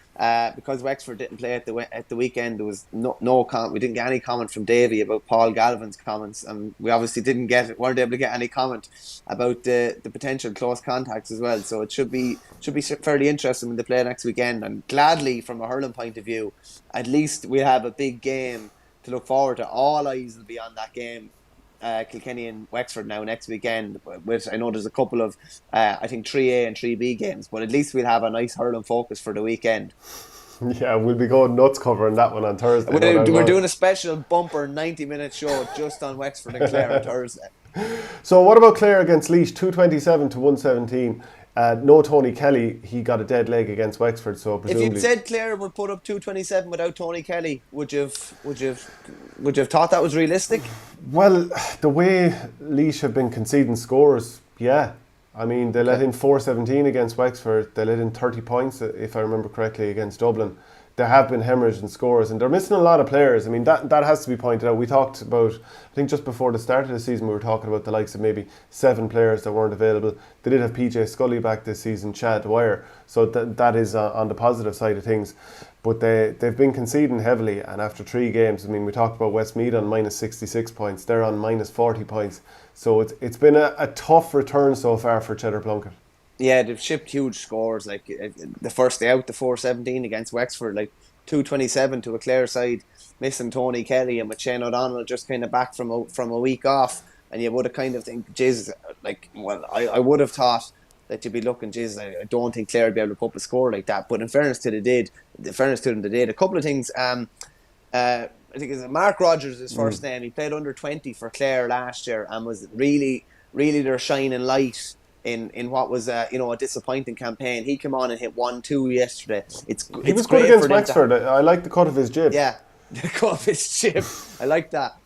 because Wexford didn't play at the weekend, there was no comment. We didn't get any comment from Davy about Paul Galvin's comments, and we obviously weren't able to get any comment about the potential close contacts as well. So it should be fairly interesting when they play next weekend. And gladly, from a hurling point of view, at least we have a big game to look forward to. All eyes will be on that game, Kilkenny and Wexford now next weekend. With, I know there's a couple of I think 3A and 3B games, but at least we'll have a nice hurling focus for the weekend. Yeah, we'll be going nuts covering that one on Thursday. We're doing a special bumper 90-minute show just on Wexford and Clare on Thursday. So what about Clare against Laois? 227 to 117. No Tony Kelly, he got a dead leg against Wexford, so presumably... If you'd said Clare would put up 227 without Tony Kelly, would you have thought that was realistic? Well, the way Laois have been conceding scores, yeah. I mean, they let in 417 against Wexford, they let in 30 points, if I remember correctly, against Dublin. They have been hemorrhaging scores, and they're missing a lot of players. I mean, that has to be pointed out. We talked about, I think just before the start of the season, we were talking about the likes of maybe 7 players that weren't available. They did have PJ Scully back this season, Chad Dwyer, so that is on the positive side of things. But they've been conceding heavily, and after 3 games, I mean, we talked about Westmeath on minus 66 points, they're on minus 40 points. So it's been a tough return so far for Cheddar Plunkett. Yeah, they've shipped huge scores. Like the first day out, the 417 against Wexford, like 227 to a Clare side, missing Tony Kelly and with Shane O'Donnell just kind of back from a week off, and you would have kind of think, Jesus, like, well, I would have thought that you'd be looking, Jesus, I don't think Clare would be able to put up a score like that. But in fairness to them, they did. A couple of things. I think it's Mark Rogers, his first name. He played under 20 for Clare last year and was really, really their shining light in what was a disappointing campaign. He came on and hit 1-2 yesterday. He was good against Wexford. I like the cut of his jib. Yeah, the cut of his jib. I like that.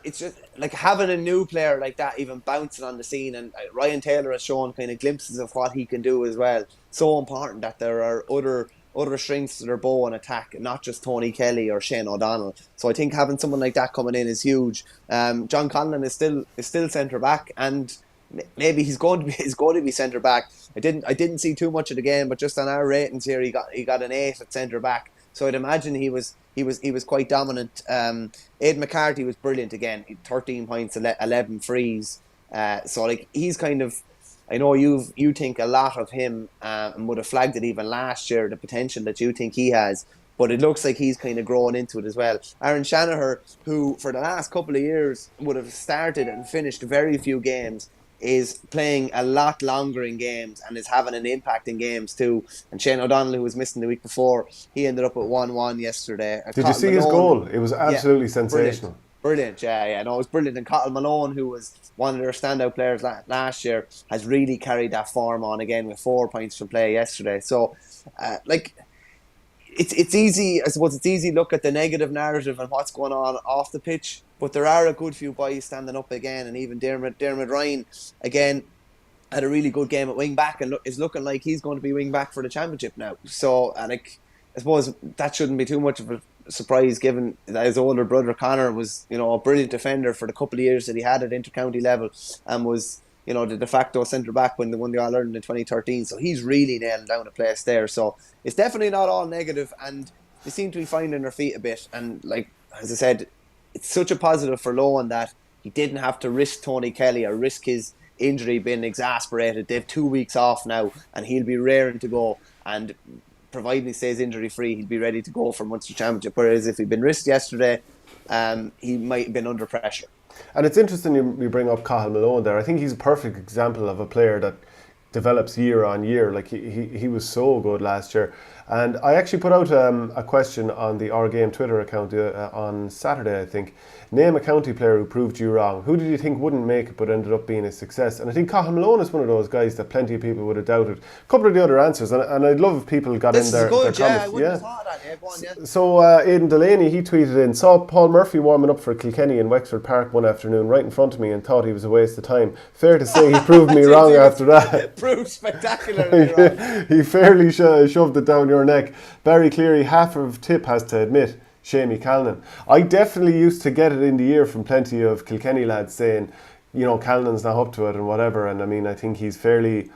it's just like having a new player like that even bouncing on the scene, and Ryan Taylor has shown kind of glimpses of what he can do as well. So important that there are other strings to their bow and attack, not just Tony Kelly or Shane O'Donnell. So I think having someone like that coming in is huge. John Conlon is still centre back, and maybe he's going to be centre back. I didn't see too much of the game, but just on our ratings here, he got an 8 at centre back. So I'd imagine he was quite dominant. Aidan McCarthy was brilliant again. 13 points, 11 frees. So like he's kind of, I know you think a lot of him, and would have flagged it even last year, the potential that you think he has. But it looks like he's kind of growing into it as well. Aaron Shanahan, who for the last couple of years would have started and finished very few games, is playing a lot longer in games and is having an impact in games too. And Shane O'Donnell, who was missing the week before, he ended up at 1-1 yesterday. Did you see his goal? It was absolutely sensational. Brilliant, yeah. No, it was brilliant. And Cottle Malone, who was one of their standout players last year, has really carried that form on again with 4 points from play yesterday. So, it's easy, I suppose it's easy to look at the negative narrative and what's going on off the pitch, but there are a good few boys standing up again, and even Dermot Ryan again had a really good game at wing back and is looking like he's going to be wing back for the championship now. So, and I suppose that shouldn't be too much of a surprise, given that his older brother Connor was, a brilliant defender for the couple of years that he had at intercounty level, and was, the de facto centre back when they won the All Ireland in 2013. So he's really nailing down a place there. So it's definitely not all negative, and they seem to be finding their feet a bit. And like, as I said, it's such a positive for Lohan that he didn't have to risk Tony Kelly or risk his injury being exasperated. They've 2 weeks off now, and he'll be raring to go. And providing he stays injury free, he'll be ready to go for Munster Championship. Whereas if he'd been risked yesterday, he might have been under pressure. And it's interesting you bring up Cathal Malone there. I think he's a perfect example of a player that develops year on year. Like he was so good last year. And I actually put out a question on the Our Game Twitter account on Saturday, I think. Name a county player who proved you wrong. Who did you think wouldn't make it but ended up being a success? And I think Cathal Malone is one of those guys that plenty of people would have doubted. A couple of the other answers, and I'd love if people got in there. This is good, their yeah. comments. I wouldn't have thought that. Yeah, go on, yeah. So Aidan Delaney, he tweeted in, saw Paul Murphy warming up for Kilkenny in Wexford Park one afternoon right in front of me and thought he was a waste of time. Fair to say he proved me wrong after that. Proved spectacularly wrong. He fairly shoved it down your neck. Barry Cleary, half of Tip has to admit, Shamey Callan. I definitely used to get it in the ear from plenty of Kilkenny lads saying, Callan's not up to it and whatever. And I mean, I think he's fairly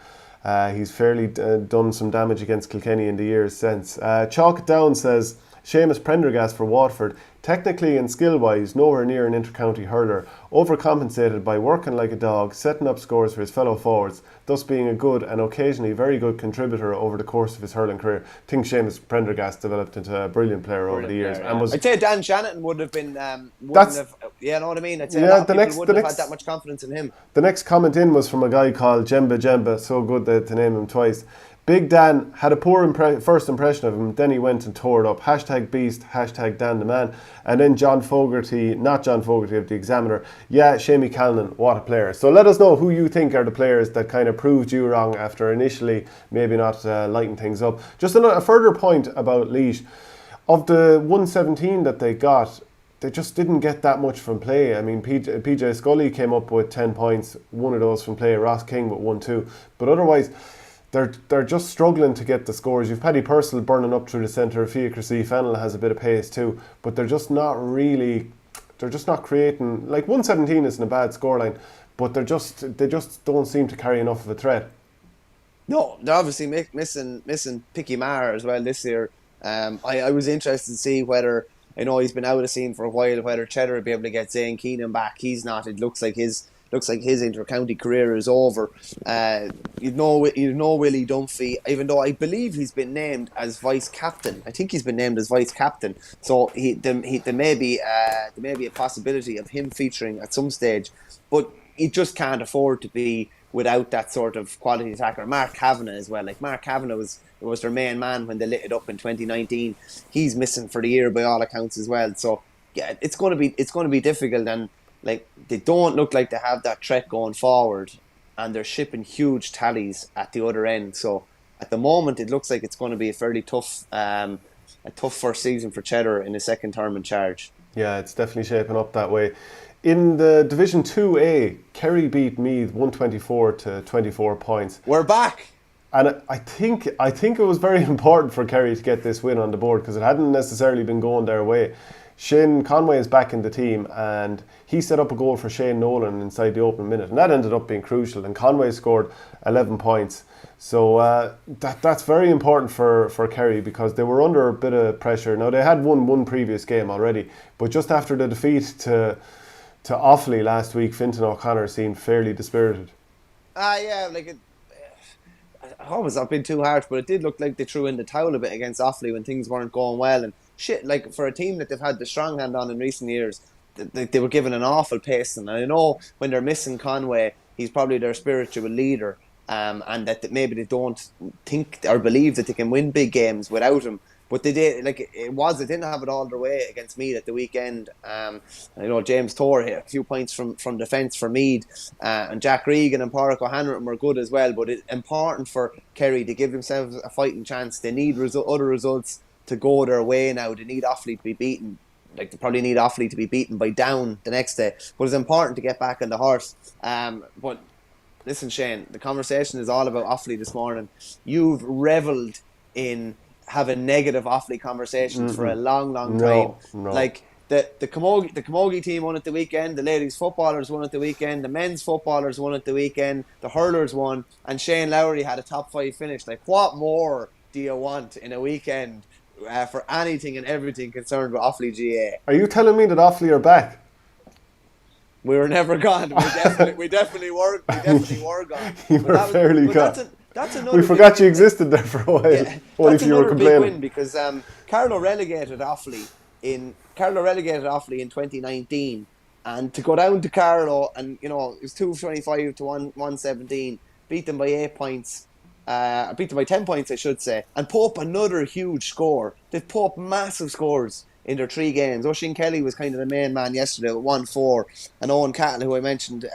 done some damage against Kilkenny in the years since. Chalk It Down says, Seamus Prendergast for Waterford, technically and skill-wise nowhere near an inter-county hurler, overcompensated by working like a dog, setting up scores for his fellow forwards, thus being a good and occasionally very good contributor over the course of his hurling career. I think Seamus Prendergast developed into a brilliant player over the years. Player, yeah. And I'd say Dan Shannon would have been, know what I mean? I'd say a lot of people wouldn't have had that much confidence in him. The next comment in was from a guy called Jemba, so good to name him twice. Big Dan had a poor first impression of him, then he went and tore it up. #beast, #Dan the man. And then John Fogarty, not John Fogarty of the Examiner, Shamey Callan, what a player. So let us know who you think are the players that kind of proved you wrong after initially maybe not lighting things up. Just a further point about Laois. Of the 117 that they got, they just didn't get that much from play. I mean, PJ Scully came up with 10 points, one of those from play, Ross King with 1-2. But otherwise, they're just struggling to get the scores. You've Paddy Purcell burning up through the centre. Fiacre Fennell has a bit of pace too, but they're just not creating. Like 117 isn't a bad scoreline, but they just don't seem to carry enough of a threat. No, they're obviously missing Picky Maher as well this year. I was interested to see whether, I know he's been out of the scene for a while, whether Cheddar would be able to get Zane Keenan back. He's not. It looks like his inter-county career is over. You know Willie Dunphy, even though I believe he's been named as vice captain. I think he's been named as vice captain. So there may be a possibility of him featuring at some stage, but he just can't afford to be without that sort of quality attacker. Mark Kavanagh as well. Like Mark Kavanagh was their main man when they lit it up in 2019. He's missing for the year by all accounts as well. So yeah, it's going to be difficult, and like they don't look like they have that threat going forward, and they're shipping huge tallies at the other end. So at the moment, it looks like it's going to be a fairly tough first season for Cheddar in his second term in charge. Yeah, it's definitely shaping up that way. In the Division 2A, Kerry beat Meath 124 to 24 points. We're back. And I think it was very important for Kerry to get this win on the board because it hadn't necessarily been going their way. Shane Conway is back in the team and he set up a goal for Shane Nolan inside the opening minute, and that ended up being crucial, and Conway scored 11 points. So that's very important for Kerry because they were under a bit of pressure. Now they had won one previous game already, but just after the defeat to Offaly last week, Fintan O'Connor seemed fairly dispirited. Yeah, like I hope it's not been too harsh, but it did look like they threw in the towel a bit against Offaly when things weren't going well. And shit, like for a team that they've had the strong hand on in recent years, they were given an awful pace. And I know when they're missing Conway, he's probably their spiritual leader, and that maybe they don't think or believe that they can win big games without him. But they did, they didn't have it all their way against Meath at the weekend. James Torr hit a few points from defence for Meath, and Jack Regan and Pádraig O'Hanrahan were good as well. But it's important for Kerry to give themselves a fighting chance. They need other results to go their way now. They need Offaly to be beaten. Like, they probably need Offaly to be beaten by Down the next day. But it's important to get back on the horse. But listen, Shane, the conversation is all about Offaly this morning. You've revelled in having negative Offaly conversations for a long time. No. Like the Camogie team won at the weekend, the ladies footballers won at the weekend, the men's footballers won at the weekend, the hurlers won, and Shane Lowry had a top 5 finish. Like, what more do you want in a weekend for anything and everything concerned with Offaly GA? Are you telling me that Offaly are back? We were never gone. We definitely were gone. You were fairly gone. That's another. We forgot you existed there for a while. Yeah, if you were complaining. Big win because Carlow relegated Offaly in 2019, and to go down to Carlow and it was 225 to 117, beat them by 8 points. Beat them by 10 points, I should say, and put up another huge score. They've put up massive scores in their 3 games. Oisin Kelly was kind of the main man yesterday with 1-4, and Owen Cattle, who I mentioned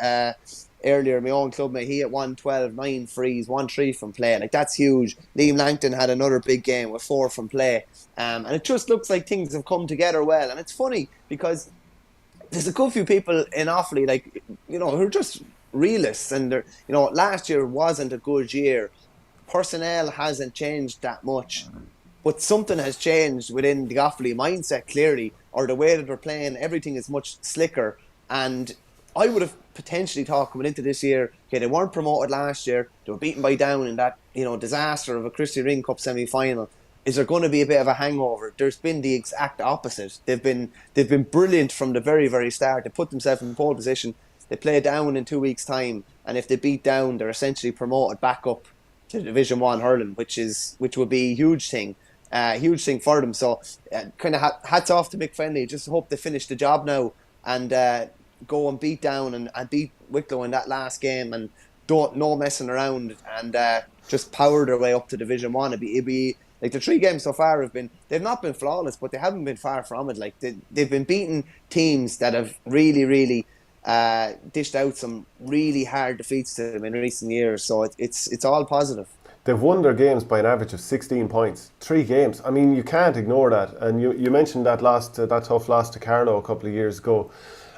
earlier, my own clubmate, he at 1-12, 9 frees, 1-3 from play. Like, that's huge. Liam Langton had another big game with 4 from play. And it just looks like things have come together well. And it's funny because there's a good few people in Offaly, who are just realists. And last year wasn't a good year. Personnel hasn't changed that much. But something has changed within the Offaly mindset, clearly, or the way that they're playing. Everything is much slicker. And I would have potentially thought coming into this year, okay, they weren't promoted last year, they were beaten by Down in that disaster of a Christy Ring Cup semi-final. Is there going to be a bit of a hangover? There's been the exact opposite. They've been brilliant from the very, very start. They put themselves in pole position. They play Down in 2 weeks' time, and if they beat Down, they're essentially promoted back up to Division 1 hurling, which would be a huge thing for them. So kind of hats off to Mick Fennelly. Just hope they finish the job now and go and beat Down and beat Wicklow in that last game, and no messing around, and just power their way up to Division 1. It'd be like the 3 games so far they've not been flawless, but they haven't been far from it. Like they've been beating teams that have really, really dished out some really hard defeats to them in recent years. So it's all positive. They've won their games by an average of 16 points. 3 games. I mean, you can't ignore that. And you mentioned that tough loss to Carlow a couple of years ago.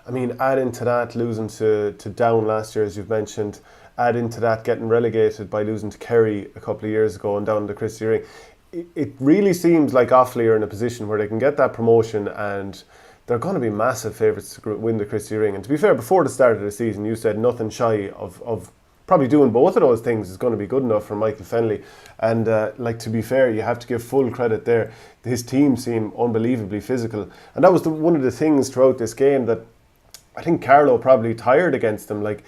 I mean, add into that losing to Down last year, as you've mentioned. Add into that getting relegated by losing to Kerry a couple of years ago and down to Christy Ring. It really seems like Offaly are in a position where they can get that promotion, and they're going to be massive favourites to win the Christy Ring. And to be fair, before the start of the season, you said nothing shy of probably doing both of those things is going to be good enough for Michael Fennelly. And to be fair, you have to give full credit there. His team seem unbelievably physical. And that was one of the things throughout this game that I think Carlow probably tired against them. Like,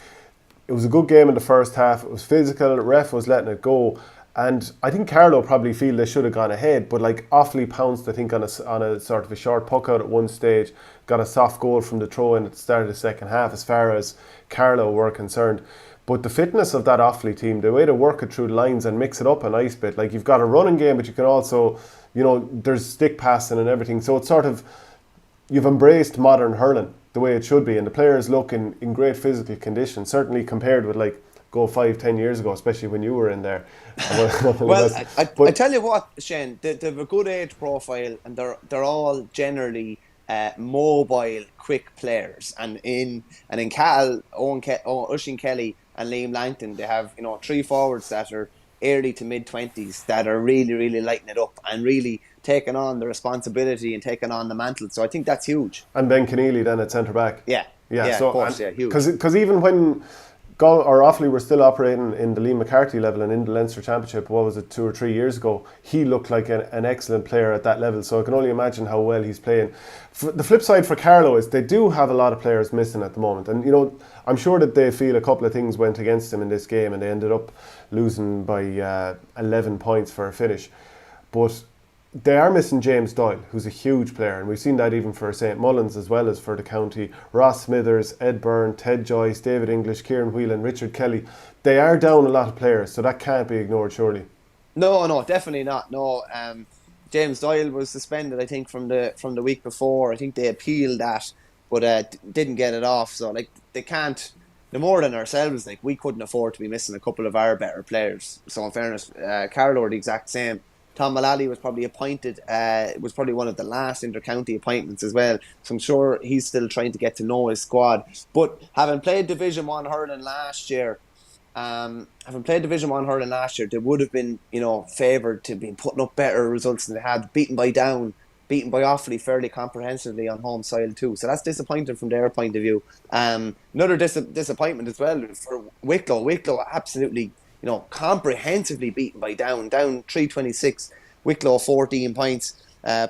it was a good game in the first half. It was physical. The ref was letting it go. And I think Carlow probably feel they should have gone ahead. But like, Offaly pounced, I think, on a sort of a short puck out at one stage. Got a soft goal from the throw-in at the start of the second half as far as Carlow were concerned. But the fitness of that Offaly team, the way to work it through the lines and mix it up a nice bit. Like, you've got a running game, but you can also, there's stick passing and everything. So it's sort of, you've embraced modern hurling the way it should be, and the players look in great physical condition, certainly compared with 5-10 years ago, especially when you were in there. Well, I tell you what, Shane, they have a good age profile, and they're all generally mobile, quick players. And in Cal, Oisin Kelly and Liam Langton, they have, three forwards that are early to mid-20s that are really, really lighting it up and really taking on the responsibility and taking on the mantle. So I think that's huge. And Ben Keneally then at centre back. Yeah, Yeah, of course, huge. Because even when Offaly were still operating in the Liam McCarthy level and in the Leinster Championship, what was it, 2 or 3 years ago, he looked like an excellent player at that level. So I can only imagine how well he's playing. The flip side for Carlow is they do have a lot of players missing at the moment. And, I'm sure that they feel a couple of things went against them in this game and they ended up losing by 11 points for a finish. But they are missing James Doyle, who's a huge player, and we've seen that even for St Mullins as well as for the county. Ross Smithers, Ed Byrne, Ted Joyce, David English, Kieran Whelan, Richard Kelly. They are down a lot of players, so that can't be ignored, surely. No, definitely not. No, James Doyle was suspended, I think, from the week before. I think they appealed that, but didn't get it off. So they can't. No more than ourselves, we couldn't afford to be missing a couple of our better players. So in fairness, Carlow are the exact same. Tom Mullally was probably appointed, was probably one of the last inter-county appointments as well. So I'm sure he's still trying to get to know his squad. But having played Division 1 hurling last year, they would have been, favoured to be putting up better results than they had. Beaten by Offaly fairly comprehensively on home soil too. So that's disappointing from their point of view. Another disappointment as well for Wicklow. Wicklow absolutely, comprehensively beaten by down 326. Wicklow 14 points.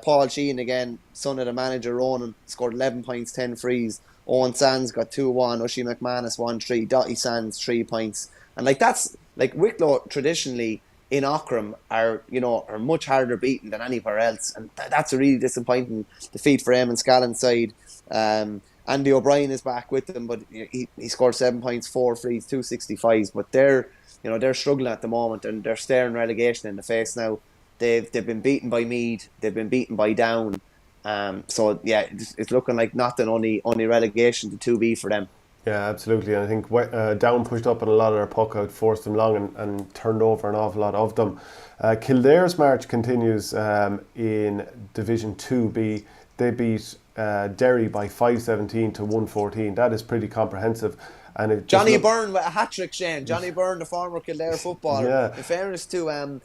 Paul Sheehan again, son of the manager Ronan, scored 11 points, 10 frees. Owen Sands got 2-1. Oshie McManus 1-3. Dottie Sands 3 points. And that's Wicklow traditionally in Auckram are much harder beaten than anywhere else, and that's a really disappointing defeat for Eamon Scallon's side. Andy O'Brien is back with them, but he scored 7 points, 4 frees, 265s. But they're struggling at the moment, and they're staring relegation in the face now. They've been beaten by Meath, they've been beaten by Down. So yeah, it's looking like nothing, only relegation to 2B for them. Yeah, absolutely. And I think Down pushed up on a lot of their puck out, forced them long and turned over an awful lot of them. Kildare's march continues in Division 2B. They beat Derry by 5-17 to 1-14. That is pretty comprehensive. And Johnny Byrne with a hat-trick, Shane. Johnny Byrne, the former Kildare footballer. Yeah. In fairness to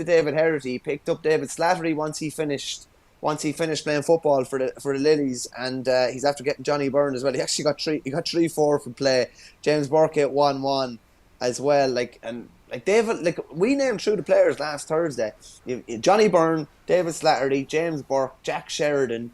David Herity, he picked up David Slattery once he finished playing football for the Lilies, and he's after getting Johnny Byrne as well. He actually got 3-4 from play. James Burke at 1-1 as well. David, we named through the players last Thursday. Johnny Byrne, David Slattery, James Burke, Jack Sheridan,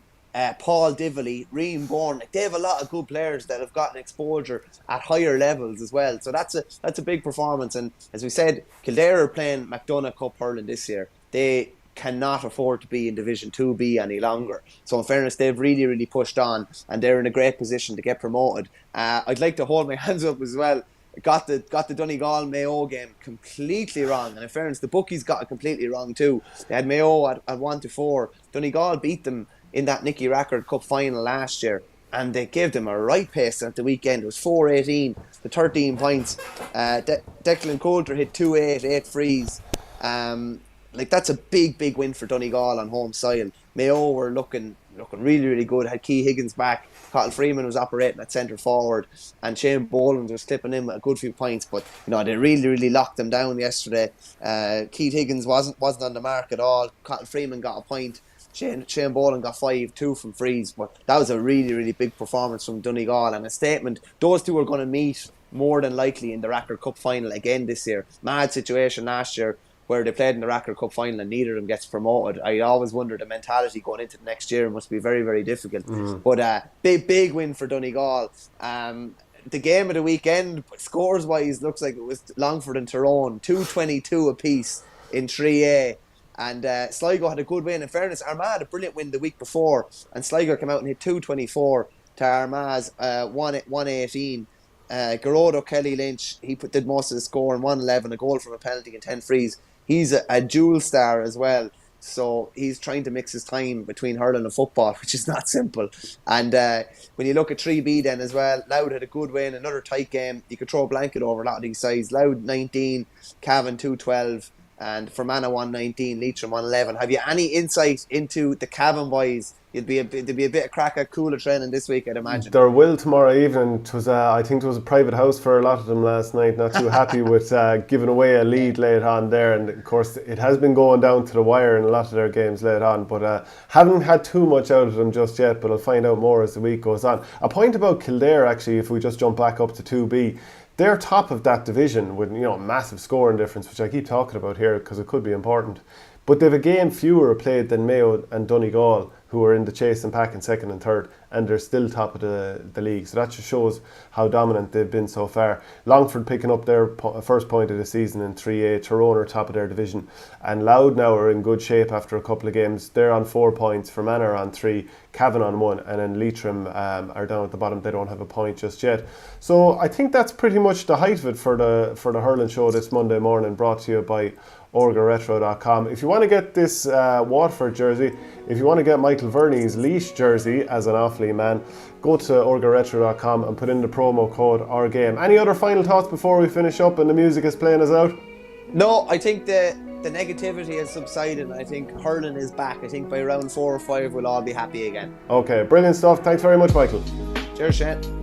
Paul Dively, Reem Bourne. They have a lot of good players that have gotten exposure at higher levels as well. So that's a big performance. And as we said, Kildare are playing McDonagh Cup hurling this year. They cannot afford to be in Division 2B any longer. So in fairness, they've really, really pushed on, and they're in a great position to get promoted. I'd like to hold my hands up as well. Got the Donegal Mayo game completely wrong, and in fairness, the bookies got it completely wrong too. They had Mayo at 1-4. Donegal beat them in that Nicky Rackard Cup final last year, and they gave them a right pace at the weekend. It was 4-18, the 13 points. Declan Coulter hit 2-8, 8 frees. That's a big win for Donegal on home soil. Mayo were looking really, really good. Had Key Higgins back. Cottle Freeman was operating at centre forward, and Shane Boland was clipping in with a good few points. But they really, really locked them down yesterday. Keith Higgins wasn't on the mark at all. Cottle Freeman got a point. Shane Boland got 5-2 from frees. But that was a really, really big performance from Donegal, and a statement. Those two are going to meet more than likely in the Rackard Cup final again this year. Mad situation last year, where they played in the Rackard Cup final and neither of them gets promoted. I always wonder the mentality going into the next year must be very, very difficult. But big win for Donegal. The game of the weekend, scores-wise, looks like it was Longford and Tyrone, 2-22 apiece in 3A. And Sligo had a good win. In fairness, Armagh had a brilliant win the week before, and Sligo came out and hit 2-24 to Armagh's 1-18. Garodo Kelly Lynch, he did most of the score in 1-11, a goal from a penalty and 10 frees. He's a dual star as well, so he's trying to mix his time between hurling and football, which is not simple. And when you look at 3B then as well, Louth had a good win, another tight game. You could throw a blanket over a lot of these sides. Louth 19, Cavan 2-12. and Fermanagh won 19, Leitrim won 11. Have you any insight into the Cavan boys? There'd be a bit of crack at cooler training this week, I'd imagine. There will tomorrow evening. It was, I think, it was a private house for a lot of them last night. Not too happy with giving away a lead late on there, and of course it has been going down to the wire in a lot of their games late on. But haven't had too much out of them just yet. But I'll find out more as the week goes on. A point about Kildare, actually, if we just jump back up to 2B. They're top of that division with massive scoring difference, which I keep talking about here because it could be important. But they've a game fewer played than Mayo and Donegal, who are in the chase and pack in second and third, and they're still top of the league. So that just shows how dominant they've been so far. Longford picking up their first point of the season in 3A, Tyrone are top of their division, and Louth now are in good shape after a couple of games. They're on 4 points, Fermanagh are on 3, Cavan on 1, and then Leitrim are down at the bottom. They don't have a point just yet. So I think that's pretty much the height of it for the hurling show this Monday morning, brought to you by orgaretro.com. If you want to get this Waterford jersey, if you want to get Michael Verney's Laois jersey as an Offaly man, go to orgaretro.com and put in the promo code OurGame. Any other final thoughts before we finish up and the music is playing us out? No, I think the negativity has subsided. I think hurling is back. I think by round 4 or 5 we'll all be happy again. Okay, brilliant stuff. Thanks very much, Michael. Cheers, Shane.